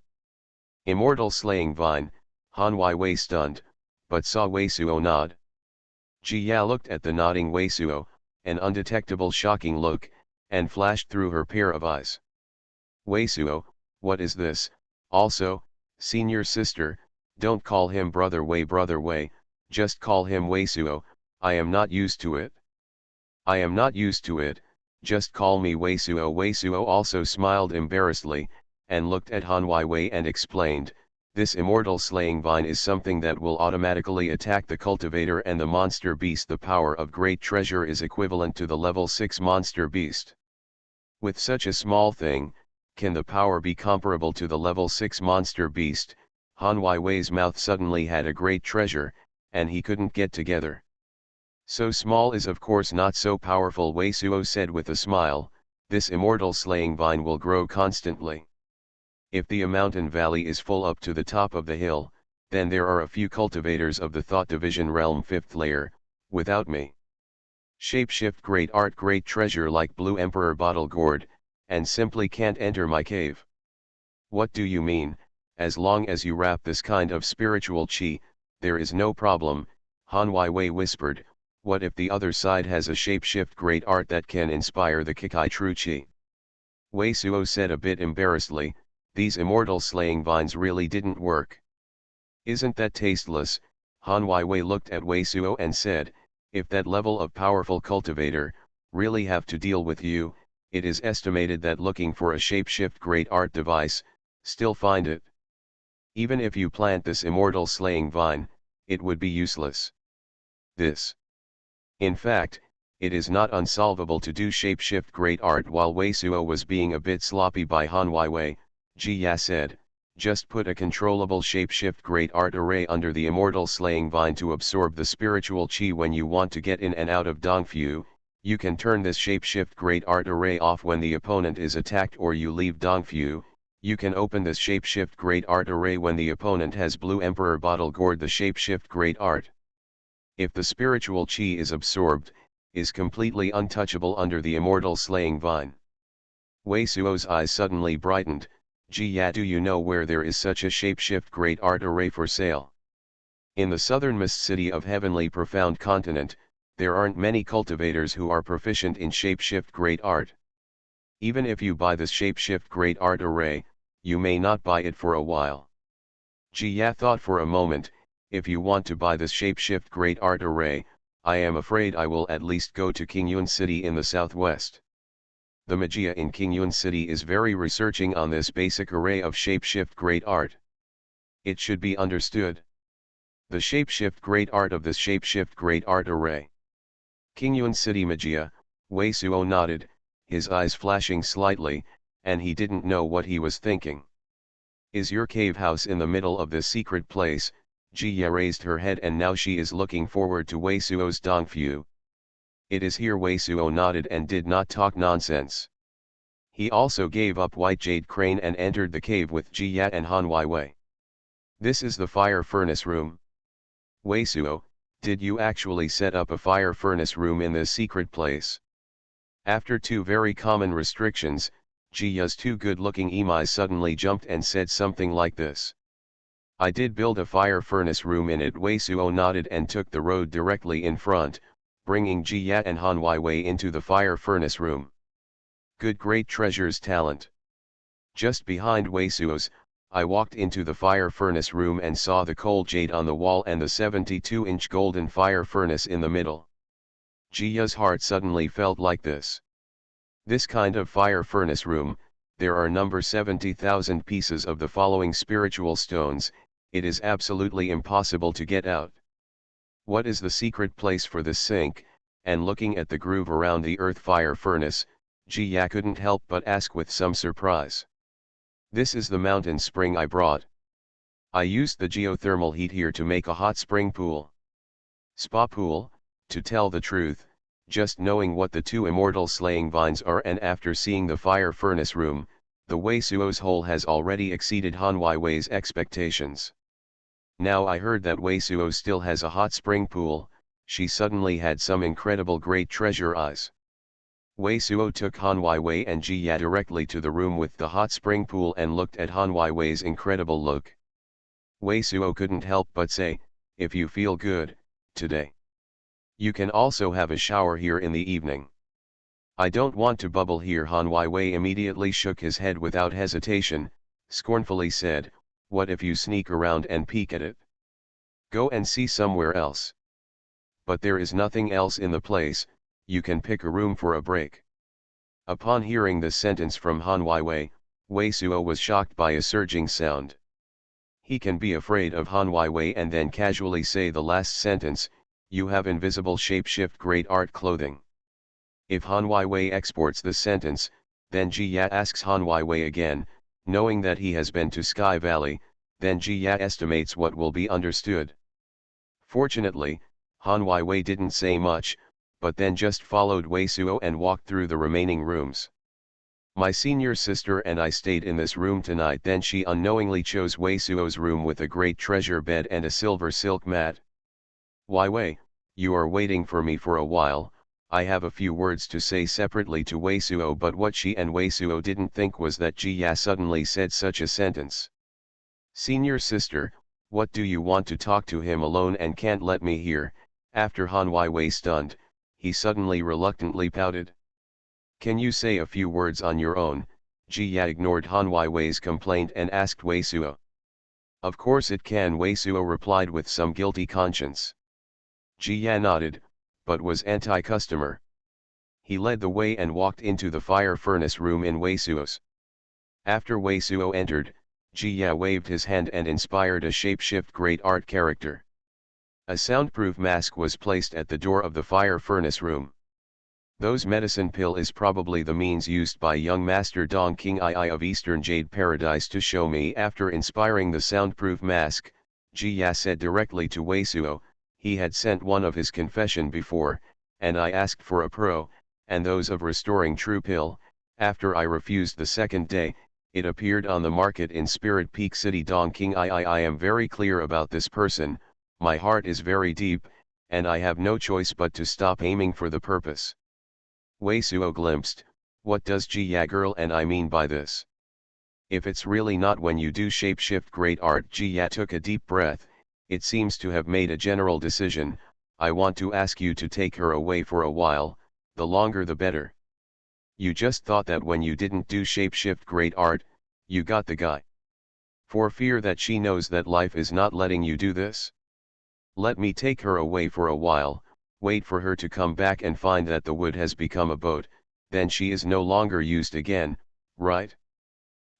Immortal slaying vine, Han Wei stunned, but saw Wei Suo nod. Ji Ya looked at the nodding Wei Suo, an undetectable shocking look, and flashed through her pair of eyes. Wei Suo, what is this? Also, senior sister, don't call him Brother Wei, just call him Wei Suo. I am not used to it. I am not used to it, just call me Wei Suo. Wei Suo also smiled embarrassedly, and looked at Han Wei and explained, this immortal slaying vine is something that will automatically attack the cultivator and the monster beast. The power of great treasure is equivalent to the level 6 monster beast. With such a small thing, can the power be comparable to the level 6 monster beast? Han Weiwei's mouth suddenly had a great treasure, and he couldn't get together. So small is of course not so powerful, Wei Suo said with a smile. This immortal slaying vine will grow constantly. If the mountain valley is full up to the top of the hill, then there are a few cultivators of the thought division realm 5th layer, without me. Shapeshift great art, great treasure like Blue Emperor bottle gourd, and simply can't enter my cave. What do you mean? As long as you wrap this kind of spiritual chi, there is no problem, Han Weiwei whispered. What if the other side has a shapeshift great art that can inspire the Kikai true chi? Wei Suo said a bit embarrassedly, these immortal slaying vines really didn't work. Isn't that tasteless? Han Weiwei looked at Wei Suo and said, if that level of powerful cultivator really have to deal with you, it is estimated that looking for a shapeshift great art device, still find it. Even if you plant this immortal slaying vine, it would be useless. In fact, it is not unsolvable to do shapeshift great art. While Wei Suo was being a bit sloppy by Han Weiwei, Ji Ya said, just put a controllable shapeshift great art array under the immortal slaying vine to absorb the spiritual chi when you want to get in and out of Dongfu. You can turn this shapeshift great art array off when the opponent is attacked or you leave Dongfu. You can open this shapeshift great art array when the opponent has Blue Emperor bottle gourd the shapeshift great art. If the spiritual chi is absorbed, is completely untouchable under the immortal slaying vine. Wei Suo's eyes suddenly brightened. Ji Ya, do you know where there is such a shapeshift great art array for sale? In the southernmost city of Heavenly Profound Continent, there aren't many cultivators who are proficient in shapeshift great art. Even if you buy this shapeshift great art array, you may not buy it for a while. Ji Ya thought for a moment, if you want to buy this shapeshift great art array, I am afraid I will at least go to Qingyun City in the southwest. The Magia in Qingyun City is very researching on this basic array of shapeshift great art. It should be understood. The shapeshift great art of this shapeshift great art array. Qingyun City Magia, Wei Suo nodded, his eyes flashing slightly, and he didn't know what he was thinking. Is your cave house in the middle of this secret place? Ji Ya raised her head and now she is looking forward to Wei Suo's Dongfu. It is here. Wei Suo nodded and did not talk nonsense. He also gave up White Jade Crane and entered the cave with Ji Ya and Han Weiwei. This is the fire furnace room. Wei Suo, did you actually set up a fire furnace room in this secret place? After two very common restrictions, Ji Ya's two good-looking Imais suddenly jumped and said something like this. I did build a fire furnace room in it. Wei Suo nodded and took the road directly in front, bringing Ji Ya and Han Weiwei into the fire furnace room. Good, great treasures talent. Just behind Wei Suo's, I walked into the fire furnace room and saw the cold jade on the wall and the 72-inch golden fire furnace in the middle. Ji Ya's heart suddenly felt like this. This kind of fire furnace room, there are number 70,000 pieces of the following spiritual stones, it is absolutely impossible to get out. What is the secret place for this sink? And looking at the groove around the earth fire furnace, Ji Ya couldn't help but ask with some surprise. This is the mountain spring I brought. I used the geothermal heat here to make a hot spring pool. Spa pool, to tell the truth, just knowing what the two immortal slaying vines are and after seeing the fire furnace room, the Wei Suo's hole has already exceeded Han Weiwei's expectations. Now I heard that Wei Suo still has a hot spring pool, she suddenly had some incredible great treasure eyes. Wei Suo took Han Weiwei and Ji Ya directly to the room with the hot spring pool and looked at Han Weiwei's incredible look. Wei Suo couldn't help but say, if you feel good, today. You can also have a shower here in the evening. I don't want to bubble here. Han Weiwei immediately shook his head without hesitation, scornfully said, what if you sneak around and peek at it? Go and see somewhere else. But there is nothing else in the place, you can pick a room for a break. Upon hearing this sentence from Han Weiwei, Wei Suo was shocked by a surging sound. He can be afraid of Han Weiwei and then casually say the last sentence, you have invisible shapeshift great art clothing. If Han Weiwei exports this sentence, then Ji Ya asks Han Weiwei again, knowing that he has been to Sky Valley, then Jia estimates what will be understood. Fortunately, Han Weiwei didn't say much, but then just followed Wei Suo and walked through the remaining rooms. My senior sister and I stayed in this room tonight. Then she unknowingly chose Wei Suo's room with a great treasure bed and a silver silk mat. Weiwei, you are waiting for me for a while. I have a few words to say separately to Wei Suo, but what she and Wei Suo didn't think was that Jia suddenly said such a sentence. Senior sister, what do you want to talk to him alone and can't let me hear? After Han Weiwei stunned, he suddenly reluctantly pouted. Can you say a few words on your own? Jia ignored Han Weiwei's complaint and asked Wei Suo. Of course it can, Wei Suo replied with some guilty conscience. Jia nodded, but was anti-customer. He led the way and walked into the fire furnace room in Wei Suo's. After Wei Suo entered, Jia waved his hand and inspired a shapeshift great art character. A soundproof mask was placed at the door of the fire furnace room. Those medicine pill is probably the means used by young Master Dong King II of Eastern Jade Paradise to show me. After inspiring the soundproof mask, Jia said directly to Wei Suo, he had sent one of his confession before, and I asked for a pro, and those of restoring true pill. After I refused the second day, it appeared on the market in Spirit Peak City. Dong King II, I am very clear about this person, my heart is very deep, and I have no choice but to stop aiming for the purpose. Wei Suo glimpsed, what does Jia girl and I mean by this? If it's really not when you do shapeshift great art. Jia took a deep breath, it seems to have made a general decision. I want to ask you to take her away for a while, the longer the better. You just thought that when you didn't do shapeshift great art, you got the guy. For fear that she knows that life is not letting you do this? Let me take her away for a while, wait for her to come back and find that the wood has become a boat, then she is no longer used again, right?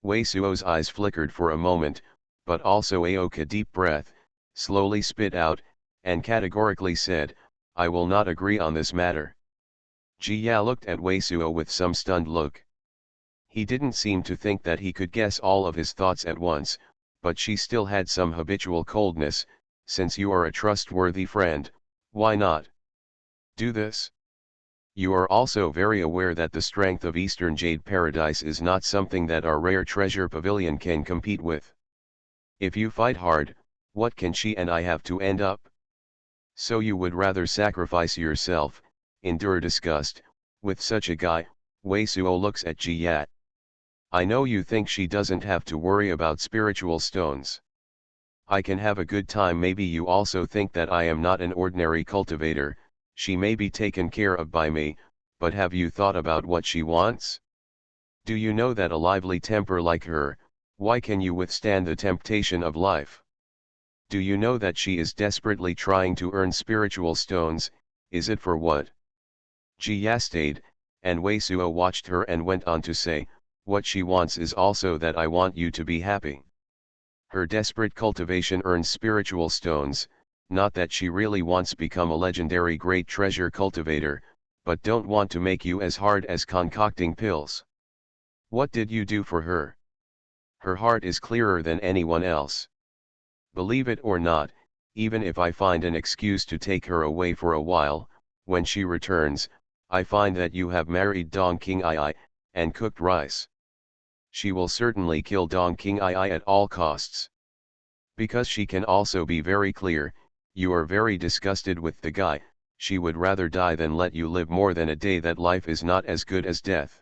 Wei Suo's eyes flickered for a moment, but also took a deep breath, slowly spit out, and categorically said, I will not agree on this matter. Jia looked at Wei Suo with some stunned look. He didn't seem to think that he could guess all of his thoughts at once, but she still had some habitual coldness. Since you are a trustworthy friend, why not do this? You are also very aware that the strength of Eastern Jade Paradise is not something that our rare treasure pavilion can compete with. If you fight hard, what can she and I have to end up? So you would rather sacrifice yourself, endure disgust, with such a guy? Wei Suo looks at Jia. I know you think she doesn't have to worry about spiritual stones. I can have a good time. Maybe you also think that I am not an ordinary cultivator. She may be taken care of by me, but have you thought about what she wants? Do you know that a lively temper like her, why can you withstand the temptation of life? Do you know that she is desperately trying to earn spiritual stones? Is it for what? Jia stayed, and Wei Suo watched her and went on to say, what she wants is also that I want you to be happy. Her desperate cultivation earns spiritual stones, not that she really wants become a legendary great treasure cultivator, but don't want to make you as hard as concocting pills. What did you do for her? Her heart is clearer than anyone else. Believe it or not, even if I find an excuse to take her away for a while, when she returns, I find that you have married Dong King II, and cooked rice. She will certainly kill Dong King II at all costs. Because she can also be very clear, you are very disgusted with the guy, she would rather die than let you live more than a day. That life is not as good as death.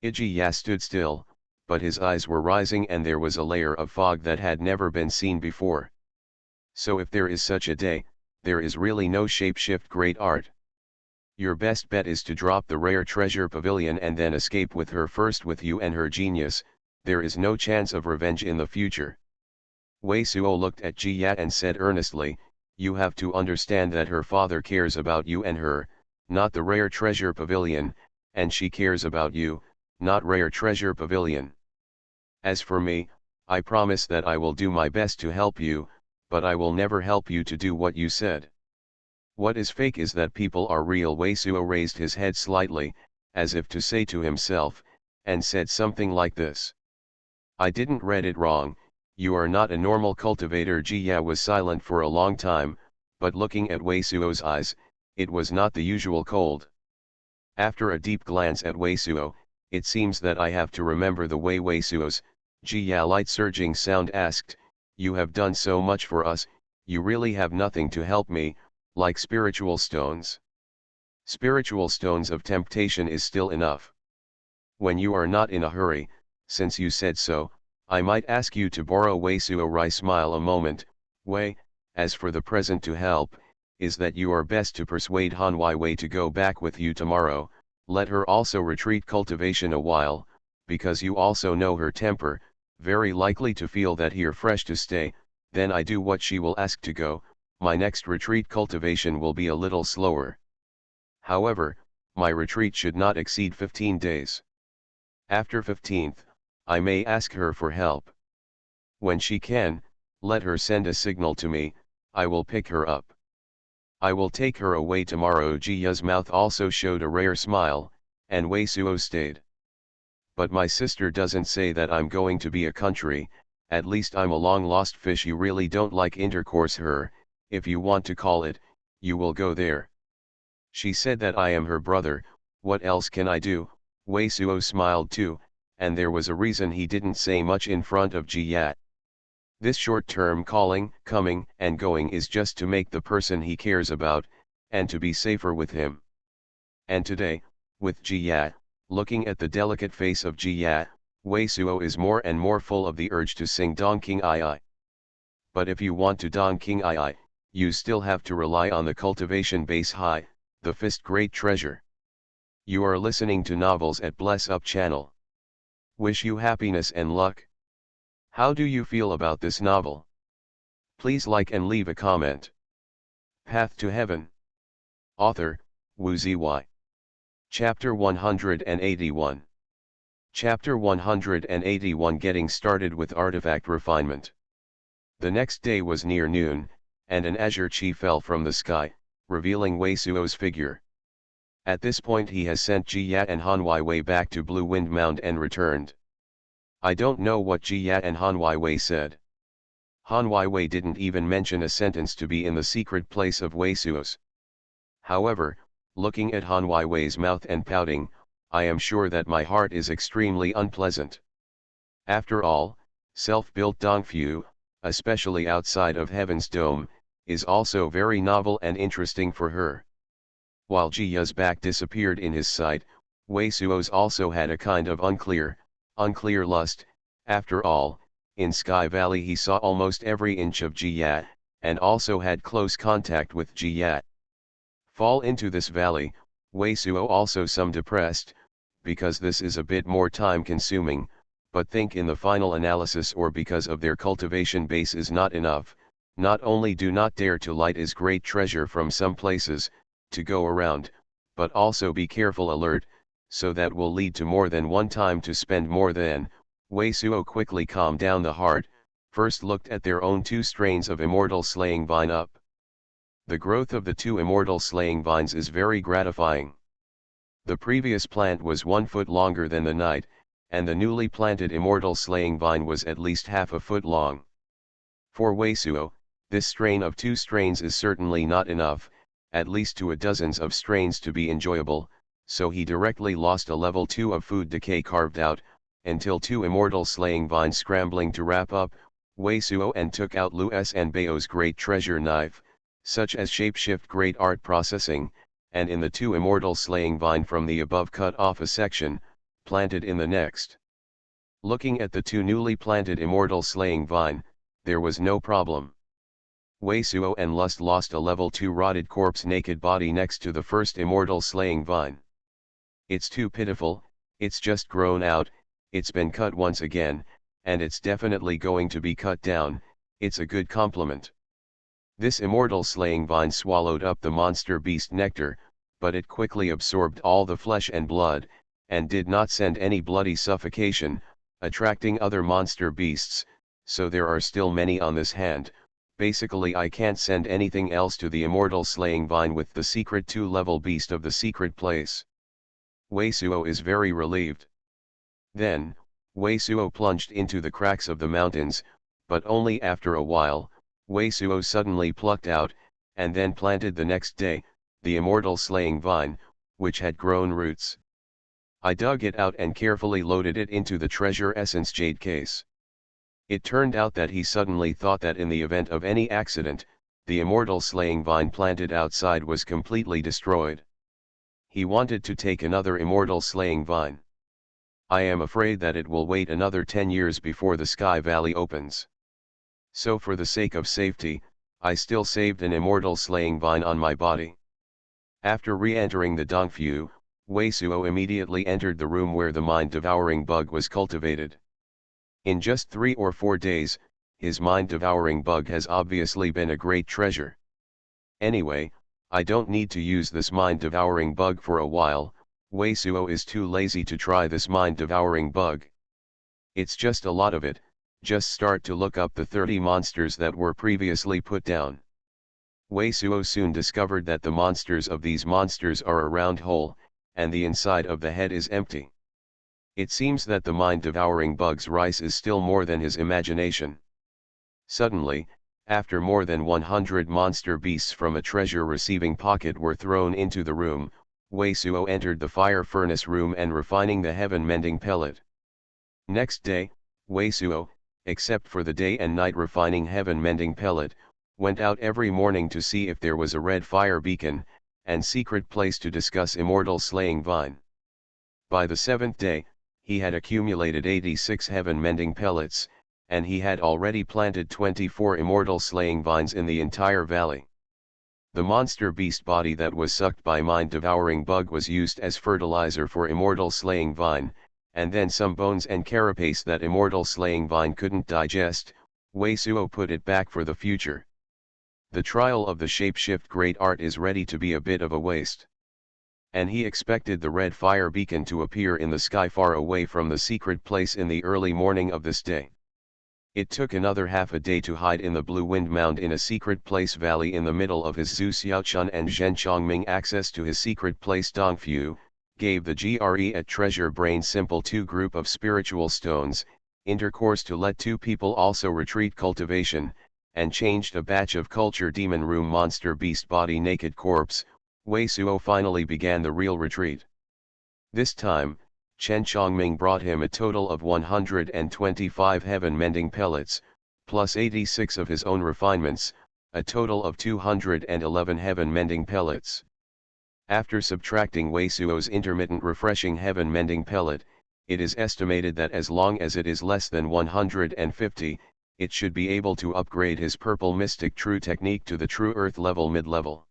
Jia stood still, but his eyes were rising and there was a layer of fog that had never been seen before. So if there is such a day, there is really no shapeshift great art. Your best bet is to drop the rare treasure pavilion and then escape with her first. With you and her genius, there is no chance of revenge in the future. Wei Suo looked at Jia and said earnestly, you have to understand that her father cares about you and her, not the rare treasure pavilion, and she cares about you, not rare treasure pavilion. As for me, I promise that I will do my best to help you, but I will never help you to do what you said. What is fake is that people are real. Wei Suo raised his head slightly, as if to say to himself, and said something like this. I didn't read it wrong, You are not a normal cultivator. Jia was silent for a long time, but looking at Wei Suo's eyes, it was not the usual cold. After a deep glance at Wei Suo, it seems that I have to remember the way Wei Suo's, Jia light surging sound asked, you have done so much for us, you really have nothing to help me, like spiritual stones. Spiritual stones of temptation is still enough. When you are not in a hurry, since you said so, I might ask you to borrow Wei Suo. Rai smile a moment. Wei, as for the present to help, is that you are best to persuade Han Wei to go back with you tomorrow, let her also retreat cultivation a while, because you also know her temper, very likely to feel that here fresh to stay, then I do what she will ask to go, my next retreat cultivation will be a little slower. However, my retreat should not exceed 15 days. After 15th, I may ask her for help. When she can, let her send a signal to me, I will pick her up. I will take her away tomorrow. Jia's mouth also showed a rare smile, and Wei Suo stayed. But my sister doesn't say that I'm going to be a country, at least I'm a long lost fish. You really don't like intercourse her, if you want to call it, you will go there. She said that I am her brother, what else can I do? Wei Suo smiled too, and there was a reason he didn't say much in front of Jia. This short-term calling, coming and going is just to make the person he cares about, and to be safer with him. And today, with Jia, looking at the delicate face of Jia, Wei Suo is more and more full of the urge to sing Dong King Ai. But if you want to Dong King Ai, you still have to rely on the cultivation base high, the fist great treasure. You are listening to novels at Bless Up channel. Wish you happiness and luck. How do you feel about this novel? Please like and leave a comment. Path to Heaven. Author, Wu Zy. Chapter 181. Chapter 181. Getting started with artifact refinement. The next day was near noon, and an azure chi fell from the sky, revealing Wei Suo's figure. At this point he has sent Jia and Han Wei back to Blue Wind Mound and returned. I don't know what Jia and Han Wei said. Han Wei didn't even mention a sentence to be in the secret place of Wei Suo's. However, looking at Han Wei's mouth and pouting, I am sure that my heart is extremely unpleasant. After all, self-built Dongfu, especially outside of Heaven's Dome, is also very novel and interesting for her. While Jia's back disappeared in his sight, Wei Suo's also had a kind of unclear lust. After all, in Sky Valley he saw almost every inch of Jia, and also had close contact with Jia. Fall into this valley, Wei Suo also some depressed, because this is a bit more time consuming, but think in the final analysis or because of their cultivation base is not enough, not only do not dare to light is great treasure from some places, to go around, but also be careful alert, so that will lead to more than one time to spend more than. Wei Suo quickly calmed down the heart, first looked at their own 2 strains of immortal slaying vine up. The growth of the 2 immortal slaying vines is very gratifying. The previous plant was 1 foot longer than the night, and the newly planted immortal slaying vine was at least half a foot long. For Wei Suo, this strain of 2 strains is certainly not enough, at least to a dozens of strains to be enjoyable, so he directly lost a level 2 of food decay carved out, until 2 immortal slaying vines scrambling to wrap up, Wei Suo and took out Lu's and Bao's great treasure knife, such as shapeshift great art processing, and in the 2 immortal slaying vine from the above cut off a section, planted in the next. Looking at the 2 newly planted immortal slaying vine, there was no problem. Wei Suo and Lust lost a level 2 rotted corpse naked body next to the first immortal slaying vine. It's too pitiful, it's just grown out, it's been cut once again, and it's definitely going to be cut down, it's a good compliment. This immortal slaying vine swallowed up the monster beast nectar, but it quickly absorbed all the flesh and blood, and did not send any bloody suffocation, attracting other monster beasts, so there are still many on this hand. Basically I can't send anything else to the immortal slaying vine with the secret 2-level beast of the secret place. Wei Suo is very relieved. Then, Wei Suo plunged into the cracks of the mountains, but only after a while, Wei Suo suddenly plucked out, and then planted the next day, the immortal slaying vine, which had grown roots. I dug it out and carefully loaded it into the treasure essence jade case. It turned out that he suddenly thought that in the event of any accident, the immortal slaying vine planted outside was completely destroyed. He wanted to take another immortal slaying vine. I am afraid that it will wait another 10 years before the Sky Valley opens. So for the sake of safety, I still saved an immortal slaying vine on my body. After re-entering the Dongfu, Wei Suo immediately entered the room where the mind-devouring bug was cultivated. In just 3 or 4 days, his mind-devouring bug has obviously been a great treasure. Anyway, I don't need to use this mind-devouring bug for a while. Wei Suo is too lazy to try this mind-devouring bug. It's just a lot of it. Just start to look up the 30 monsters that were previously put down. Wei Suo soon discovered that the monsters of these monsters are a round hole, and the inside of the head is empty. It seems that the mind-devouring bug's rice is still more than his imagination. Suddenly, after more than 100 monster beasts from a treasure-receiving pocket were thrown into the room, Wei Suo entered the fire furnace room and refining the heaven-mending pellet. Next day, Wei Suo, except for the day and night refining heaven-mending pellet, went out every morning to see if there was a red fire beacon, and secret place to discuss immortal slaying vine. By the 7th day, he had accumulated 86 heaven-mending pellets, and he had already planted 24 immortal slaying vines in the entire valley. The monster beast body that was sucked by mind-devouring bug was used as fertilizer for immortal slaying vine, and then some bones and carapace that immortal slaying vine couldn't digest, Wei Suo put it back for the future. The trial of the shapeshift great art is ready to be a bit of a waste. And he expected the red fire beacon to appear in the sky far away from the secret place in the early morning of this day. It took another half a day to hide in the Blue Wind Mound in a secret place valley in the middle of his Zhu Xiaochun and Zhen Chongming access to his secret place Dongfu, gave the GRE at Treasure Brain Simple 2 group of spiritual stones, intercourse to let 2 people also retreat cultivation, and changed a batch of culture demon room monster beast body naked corpse. Wei Suo finally began the real retreat. This time, Chen Chongming brought him a total of 125 heaven-mending pellets, plus 86 of his own refinements, a total of 211 heaven-mending pellets. After subtracting Wei Suo's intermittent refreshing heaven-mending pellet, it is estimated that as long as it is less than 150, it should be able to upgrade his purple mystic true technique to the true earth level mid-level.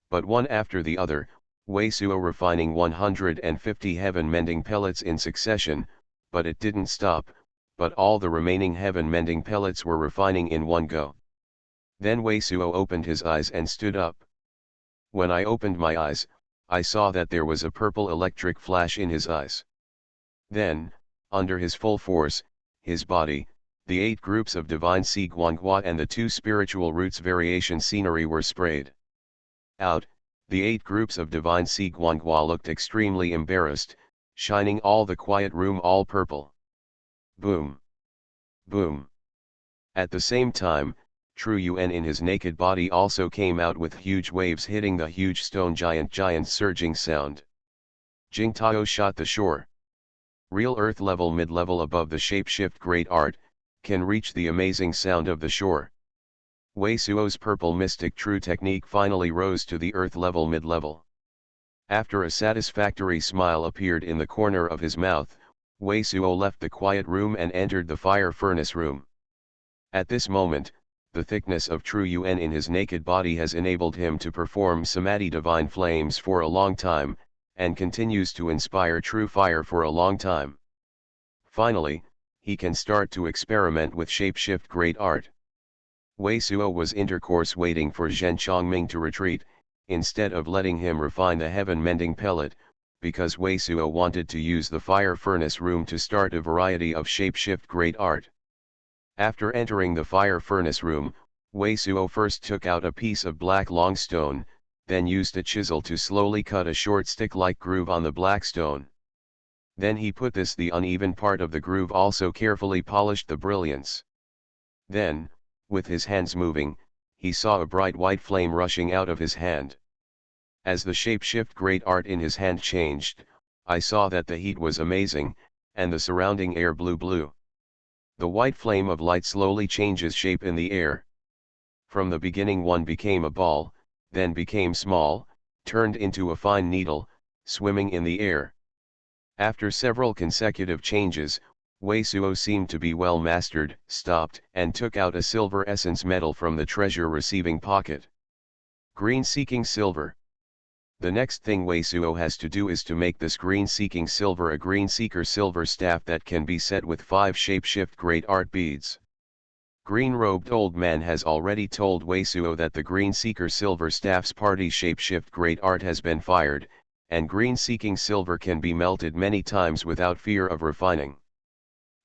But one after the other, Wei Suo refining 150 heaven-mending pellets in succession, but it didn't stop, but all the remaining heaven-mending pellets were refining in one go. Then Wei Suo opened his eyes and stood up. When I opened my eyes, I saw that there was a purple electric flash in his eyes. Then, under his full force, his body, the 8 groups of divine Xuanhuan and the 2 spiritual roots variation scenery were sprayed out. The 8 groups of divine Xuanhuan looked extremely embarrassed, shining all the quiet room all purple. Boom! Boom! At the same time, True Yuan in his naked body also came out with huge waves hitting the huge stone giant surging sound. Jingtao shot the shore. Real earth level mid-level above the shapeshift great art, can reach the amazing sound of the shore. Wei Suo's purple mystic true technique finally rose to the earth level mid-level. After a satisfactory smile appeared in the corner of his mouth, Wei Suo left the quiet room and entered the fire furnace room. At this moment, the thickness of True Yuan in his naked body has enabled him to perform Samadhi divine flames for a long time, and continues to inspire true fire for a long time. Finally, he can start to experiment with shapeshift great art. Wei Suo was intercourse waiting for Zhen Chongming to retreat, instead of letting him refine the heaven-mending pellet, because Wei Suo wanted to use the fire furnace room to start a variety of shapeshift great art. After entering the fire furnace room, Wei Suo first took out a piece of black long stone, then used a chisel to slowly cut a short stick-like groove on the black stone. Then he put the uneven part of the groove also carefully polished the brilliance. Then, with his hands moving, he saw a bright white flame rushing out of his hand. As the shape-shift great art in his hand changed, I saw that the heat was amazing, and the surrounding air blue. The white flame of light slowly changes shape in the air. From the beginning one became a ball, then became small, turned into a fine needle, swimming in the air. After several consecutive changes, Wei Suo seemed to be well mastered, stopped, and took out a silver essence medal from the treasure-receiving pocket. Green-seeking silver. The next thing Wei Suo has to do is to make this green-seeking silver a green-seeker silver staff that can be set with 5 shape-shift great art beads. Green-robed old man has already told Wei Suo that the green-seeker silver staff's party shape-shift great art has been fired, and green-seeking silver can be melted many times without fear of refining.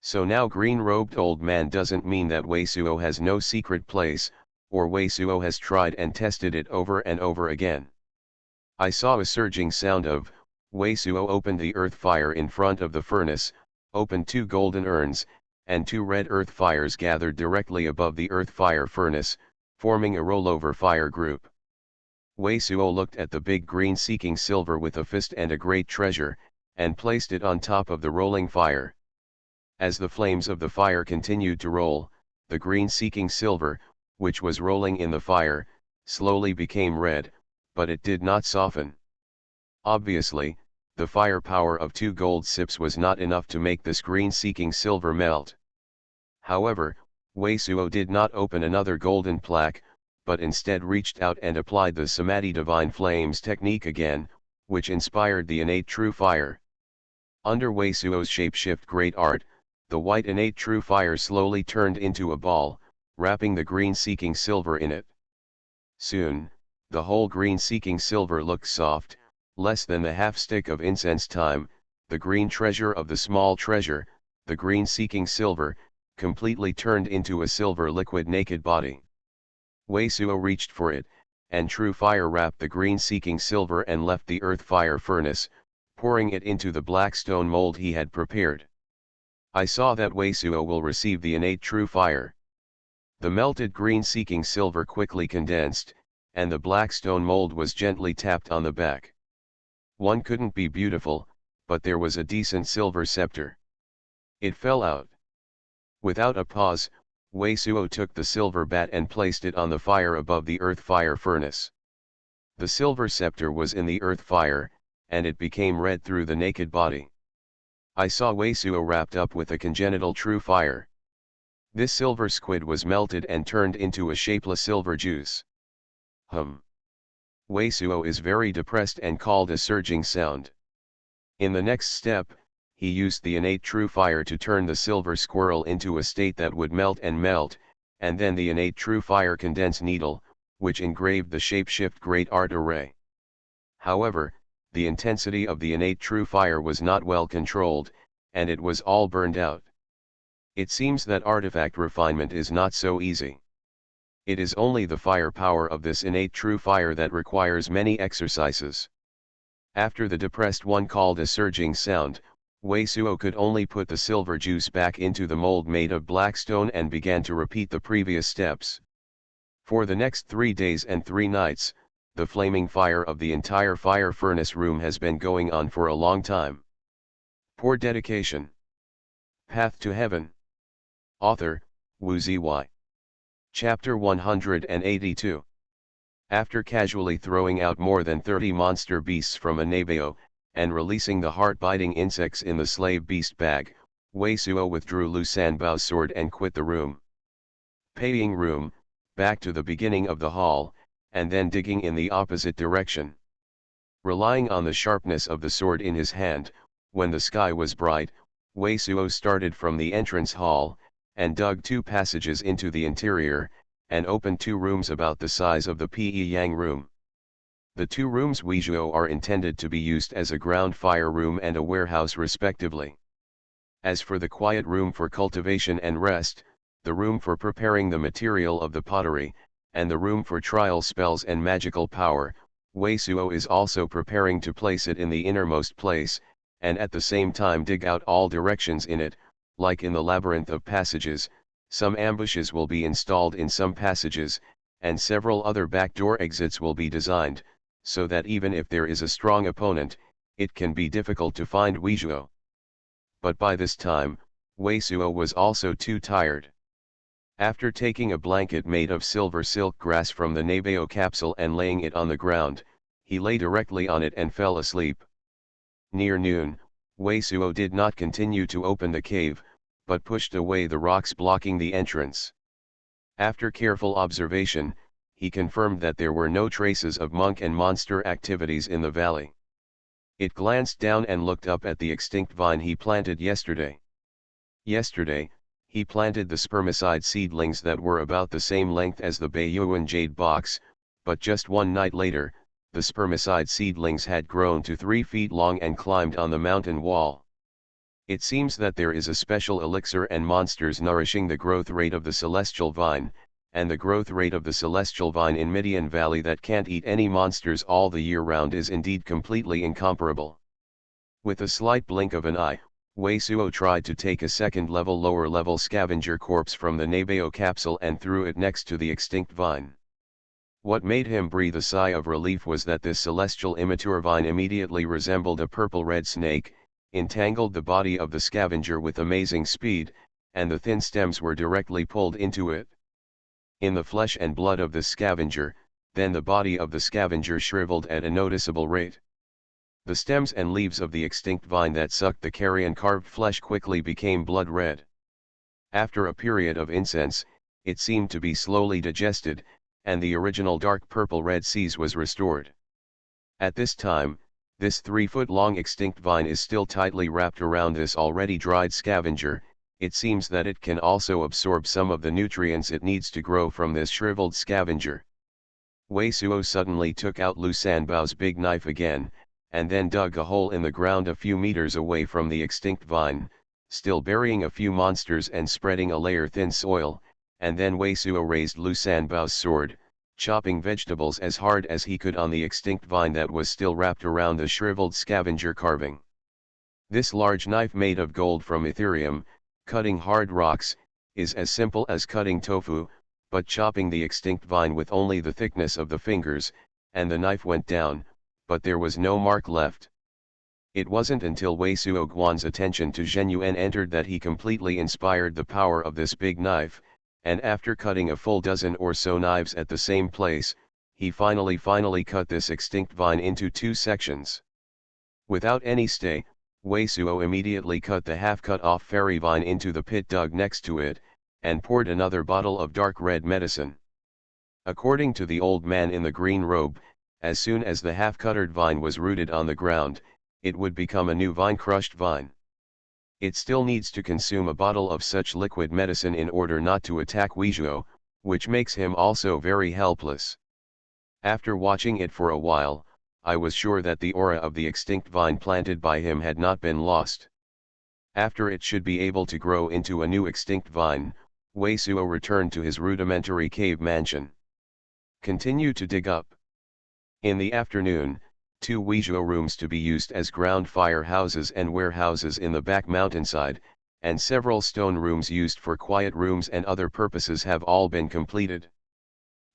So now green-robed old man doesn't mean that Wei Suo has no secret place, or Wei Suo has tried and tested it over and over again. I saw a surging sound of, Wei Suo opened the earth fire in front of the furnace, opened 2 golden urns, and 2 red earth fires gathered directly above the earth fire furnace, forming a rollover fire group. Wei Suo looked at the big green-seeking silver with a fist and a great treasure, and placed it on top of the rolling fire. As the flames of the fire continued to roll, the green-seeking silver, which was rolling in the fire, slowly became red, but it did not soften. Obviously, the firepower of 2 gold sips was not enough to make this green-seeking silver melt. However, Wei Suo did not open another golden plaque, but instead reached out and applied the Samadhi Divine Flames technique again, which inspired the innate true fire. Under Wei Suo's shape-shift great art, the white innate true fire slowly turned into a ball, wrapping the green-seeking silver in it. Soon, the whole green-seeking silver looked soft, less than the half-stick of incense time, the green treasure of the small treasure, the green-seeking silver, completely turned into a silver liquid naked body. Wei Suo reached for it, and true fire wrapped the green-seeking silver and left the earth fire furnace, pouring it into the black stone mold he had prepared. I saw that Wei Suo will receive the innate true fire. The melted green-seeking silver quickly condensed, and the black stone mold was gently tapped on the back. One couldn't be beautiful, but there was a decent silver scepter. It fell out. Without a pause, Wei Suo took the silver bat and placed it on the fire above the earth fire furnace. The silver scepter was in the earth fire, and it became red through the naked body. I saw Wei Suo wrapped up with a congenital true fire. This silver squid was melted and turned into a shapeless silver juice. Wei Suo is very depressed and called a surging sound. In the next step, he used the innate true fire to turn the silver squirrel into a state that would melt, and then the innate true fire condense needle, which engraved the shape-shift great art array. However, the intensity of the innate true fire was not well controlled, and it was all burned out. It seems that artifact refinement is not so easy. It is only the firepower of this innate true fire that requires many exercises. After the depressed one called a surging sound, Wei Suo could only put the silver juice back into the mold made of black stone and began to repeat the previous steps. For the next 3 days and 3 nights, the flaming fire of the entire fire furnace room has been going on for a long time. Poor dedication. Path to Heaven. Author, Wu Zy. Chapter 182. After casually throwing out more than 30 monster beasts from a Nabeo, and releasing the heart-biting insects in the slave beast bag, Wei Suo withdrew Lu Sanbao's sword and quit the room. Paying room, back to the beginning of the hall, and then digging in the opposite direction. Relying on the sharpness of the sword in his hand, when the sky was bright, Wei Suo started from the entrance hall, and dug 2 passages into the interior, and opened 2 rooms about the size of the Pe Yang room. The 2 rooms Weizhuo are intended to be used as a ground fire room and a warehouse respectively. As for the quiet room for cultivation and rest, the room for preparing the material of the pottery, and the room for trial spells and magical power, Wei Suo is also preparing to place it in the innermost place, and at the same time dig out all directions in it, like in the labyrinth of passages, Some ambushes will be installed in some passages, and several other backdoor exits will be designed, so that even if there is a strong opponent, it can be difficult to find Weizhuo. But by this time, Wei Suo was also too tired. After taking a blanket made of silver silk grass from the Nebao capsule and laying it on the ground, he lay directly on it and fell asleep. Near noon, Wei Suo did not continue to open the cave, but pushed away the rocks blocking the entrance. After careful observation, he confirmed that there were no traces of monk and monster activities in the valley. It glanced down and looked up at the extinct vine he planted yesterday. Yesterday, he planted the spermicide seedlings that were about the same length as the Beiyuan jade box, but just one night later, the spermicide seedlings had grown to 3 feet long and climbed on the mountain wall. It seems that there is a special elixir and monsters nourishing the growth rate of the celestial vine, and the growth rate of the celestial vine in Midian Valley that can't eat any monsters all the year round is indeed completely incomparable. With a slight blink of an eye, Wei Suo tried to take a second-level lower-level scavenger corpse from the Nebao capsule and threw it next to the extinct vine. What made him breathe a sigh of relief was that this celestial immature vine immediately resembled a purple-red snake, entangled the body of the scavenger with amazing speed, and the thin stems were directly pulled into it. In the flesh and blood of the scavenger, then the body of the scavenger shriveled at a noticeable rate. The stems and leaves of the extinct vine that sucked the carrion carved flesh quickly became blood red. After a period of incense, it seemed to be slowly digested, and the original dark purple-red seas was restored. At this time, this 3-foot-long extinct vine is still tightly wrapped around this already dried scavenger. It seems that it can also absorb some of the nutrients it needs to grow from this shriveled scavenger. Wei Suo suddenly took out Lu Sanbao's big knife again, and then dug a hole in the ground a few meters away from the extinct vine, still burying a few monsters and spreading a layer thin soil, and then Wei Suo raised Lu Sanbao's sword, chopping vegetables as hard as he could on the extinct vine that was still wrapped around the shriveled scavenger carving. This large knife made of gold from Ethereum, cutting hard rocks, is as simple as cutting tofu, but chopping the extinct vine with only the thickness of the fingers, and the knife went down, but there was no mark left. It wasn't until Wei Suo Guan's attention to Zhenyuan entered that he completely inspired the power of this big knife, and after cutting a full dozen or so knives at the same place, he finally cut this extinct vine into 2 sections. Without any stay, Wei Suo immediately cut the half-cut off fairy vine into the pit dug next to it, and poured another bottle of dark red medicine. According to the old man in the green robe, as soon as the half-cuttered vine was rooted on the ground, it would become a new vine-crushed vine. It still needs to consume a bottle of such liquid medicine in order not to attack Weizhuo, which makes him also very helpless. After watching it for a while, I was sure that the aura of the extinct vine planted by him had not been lost. After it should be able to grow into a new extinct vine, Wei Suo returned to his rudimentary cave mansion. Continue to dig up. In the afternoon, 2 Weizhuo rooms to be used as ground fire houses and warehouses in the back mountainside, and several stone rooms used for quiet rooms and other purposes have all been completed.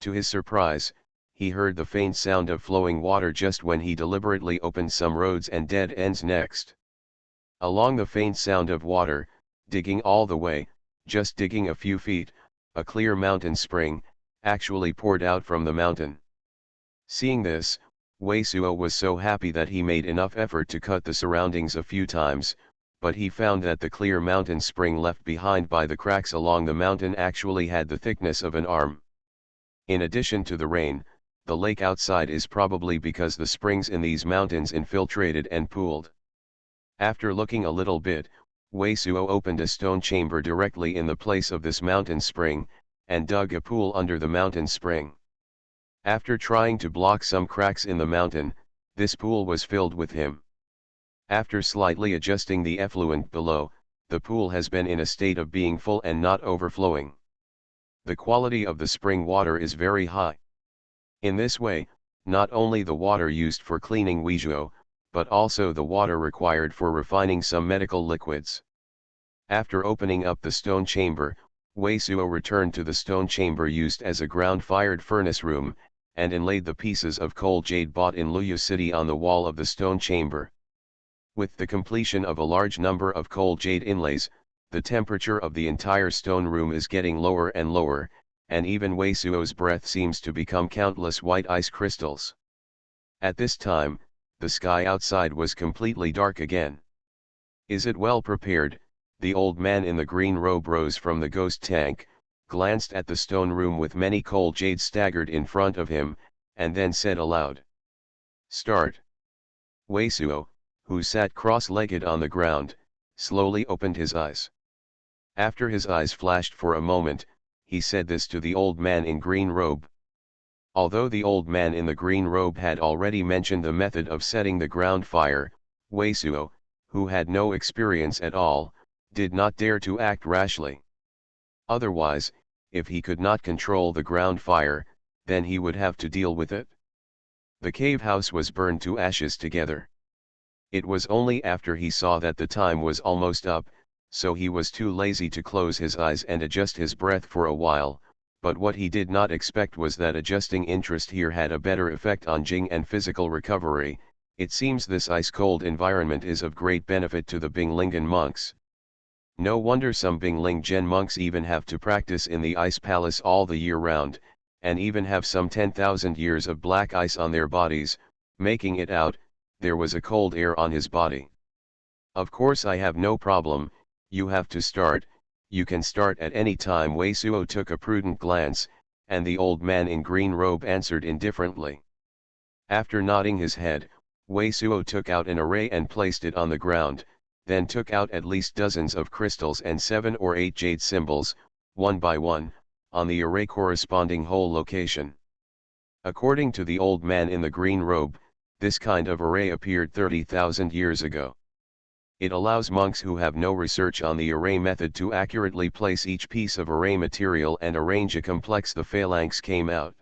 To his surprise, he heard the faint sound of flowing water just when he deliberately opened some roads and dead ends next. Along the faint sound of water, digging all the way, just digging a few feet, a clear mountain spring, actually poured out from the mountain. Seeing this, Wei Suo was so happy that he made enough effort to cut the surroundings a few times, but he found that the clear mountain spring left behind by the cracks along the mountain actually had the thickness of an arm. In addition to the rain, the lake outside is probably because the springs in these mountains infiltrated and pooled. After looking a little bit, Wei Suo opened a stone chamber directly in the place of this mountain spring, and dug a pool under the mountain spring. After trying to block some cracks in the mountain, this pool was filled with him. After slightly adjusting the effluent below, the pool has been in a state of being full and not overflowing. The quality of the spring water is very high. In this way, not only the water used for cleaning Weizhuo, but also the water required for refining some medical liquids. After opening up the stone chamber, Wei Suo returned to the stone chamber used as a ground-fired furnace room, and inlaid the pieces of cold jade bought in Luyu City on the wall of the stone chamber. With the completion of a large number of cold jade inlays, the temperature of the entire stone room is getting lower and lower, and even Wei Suo's breath seems to become countless white ice crystals. At this time, the sky outside was completely dark again. "Is it well prepared?" The old man in the green robe rose from the ghost tank, glanced at the stone room with many cold jades staggered in front of him, and then said aloud, "Start." Wei Suo, who sat cross-legged on the ground, slowly opened his eyes. After his eyes flashed for a moment, he said this to the old man in green robe. Although the old man in the green robe had already mentioned the method of setting the ground fire, Wei Suo, who had no experience at all, did not dare to act rashly. Otherwise, if he could not control the ground fire, then he would have to deal with it. The cave house was burned to ashes together. It was only after he saw that the time was almost up, so he was too lazy to close his eyes and adjust his breath for a while, but what he did not expect was that adjusting interest here had a better effect on Jing and physical recovery. It seems this ice-cold environment is of great benefit to the Binglingan monks. No wonder some Binglingen monks even have to practice in the ice palace all the year round, and even have some 10,000 years of black ice on their bodies. Making it out, there was a cold air on his body. "Of course I have no problem. You have to start, you can start at any time." Wei Suo took a prudent glance, and the old man in green robe answered indifferently. After nodding his head, Wei Suo took out an array and placed it on the ground, then took out at least dozens of crystals and 7 or 8 jade symbols, one by one, on the array corresponding hole location. According to the old man in the green robe, this kind of array appeared 30,000 years ago. It allows monks who have no research on the array method to accurately place each piece of array material and arrange a complex. The phalanx came out.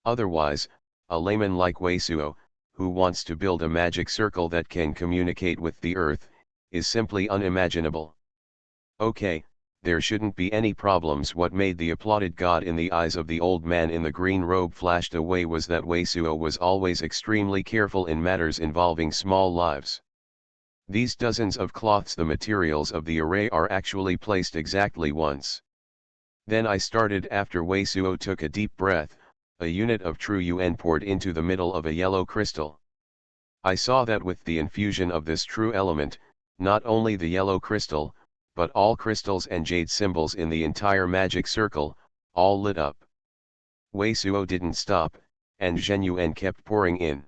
Otherwise, a layman like Wei Suo, who wants to build a magic circle that can communicate with the earth, is simply unimaginable. Okay, there shouldn't be any problems. What made the applauded god in the eyes of the old man in the green robe flashed away was that Wei Suo was always extremely careful in matters involving small lives. These dozens of cloths, the materials of the array, are actually placed exactly once. Then I started. After Wei Suo took a deep breath, a unit of true yuan poured into the middle of a yellow crystal. I saw that with the infusion of this true element, not only the yellow crystal, but all crystals and jade symbols in the entire magic circle, all lit up. Wei Suo didn't stop, and Zhenyuan kept pouring in.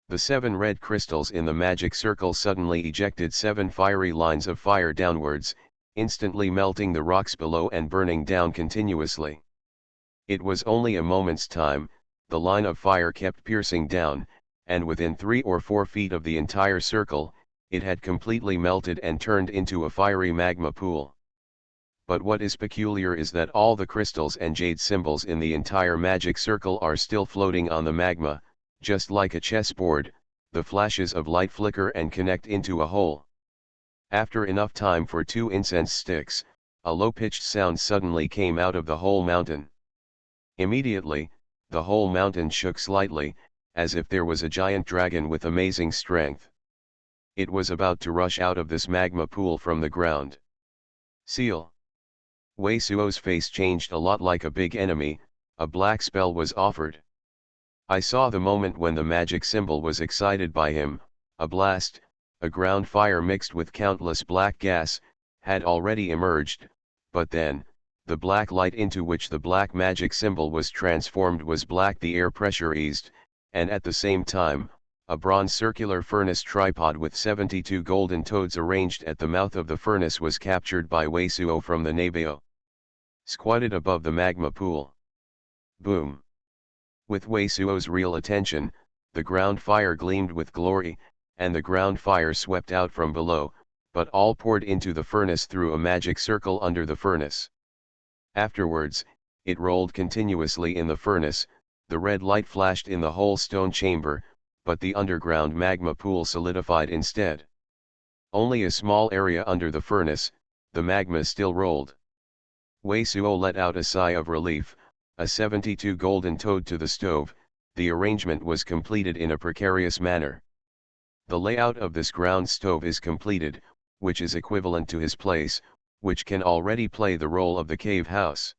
The 7 red crystals in the magic circle suddenly ejected 7 fiery lines of fire downwards, instantly melting the rocks below and burning down continuously. It was only a moment's time. The line of fire kept piercing down, and within 3 or 4 feet of the entire circle, it had completely melted and turned into a fiery magma pool. But what is peculiar is that all the crystals and jade symbols in the entire magic circle are still floating on the magma. Just like a chessboard, the flashes of light flicker and connect into a whole. After enough time for 2 incense sticks, a low-pitched sound suddenly came out of the whole mountain. Immediately, the whole mountain shook slightly, as if there was a giant dragon with amazing strength. It was about to rush out of this magma pool from the ground. Seal. Wei Suo's face changed a lot. Like a big enemy, a black spell was offered. I saw the moment when the magic symbol was excited by him. A blast, a ground fire mixed with countless black gas, had already emerged, but then, the black light into which the black magic symbol was transformed was black. The air pressure eased, and at the same time, a bronze circular furnace tripod with 72 golden toads arranged at the mouth of the furnace was captured by Wei Suo from the Nabeo. Squatted above the magma pool. Boom. With Wei Suo's real attention, the ground fire gleamed with glory, and the ground fire swept out from below, but all poured into the furnace through a magic circle under the furnace. Afterwards, it rolled continuously in the furnace. The red light flashed in the whole stone chamber, but the underground magma pool solidified instead. Only a small area under the furnace, the magma still rolled. Wei Suo let out a sigh of relief, a 72 golden toad to the stove. The arrangement was completed in a precarious manner. The layout of this ground stove is completed, which is equivalent to his place, which can already play the role of the cave house.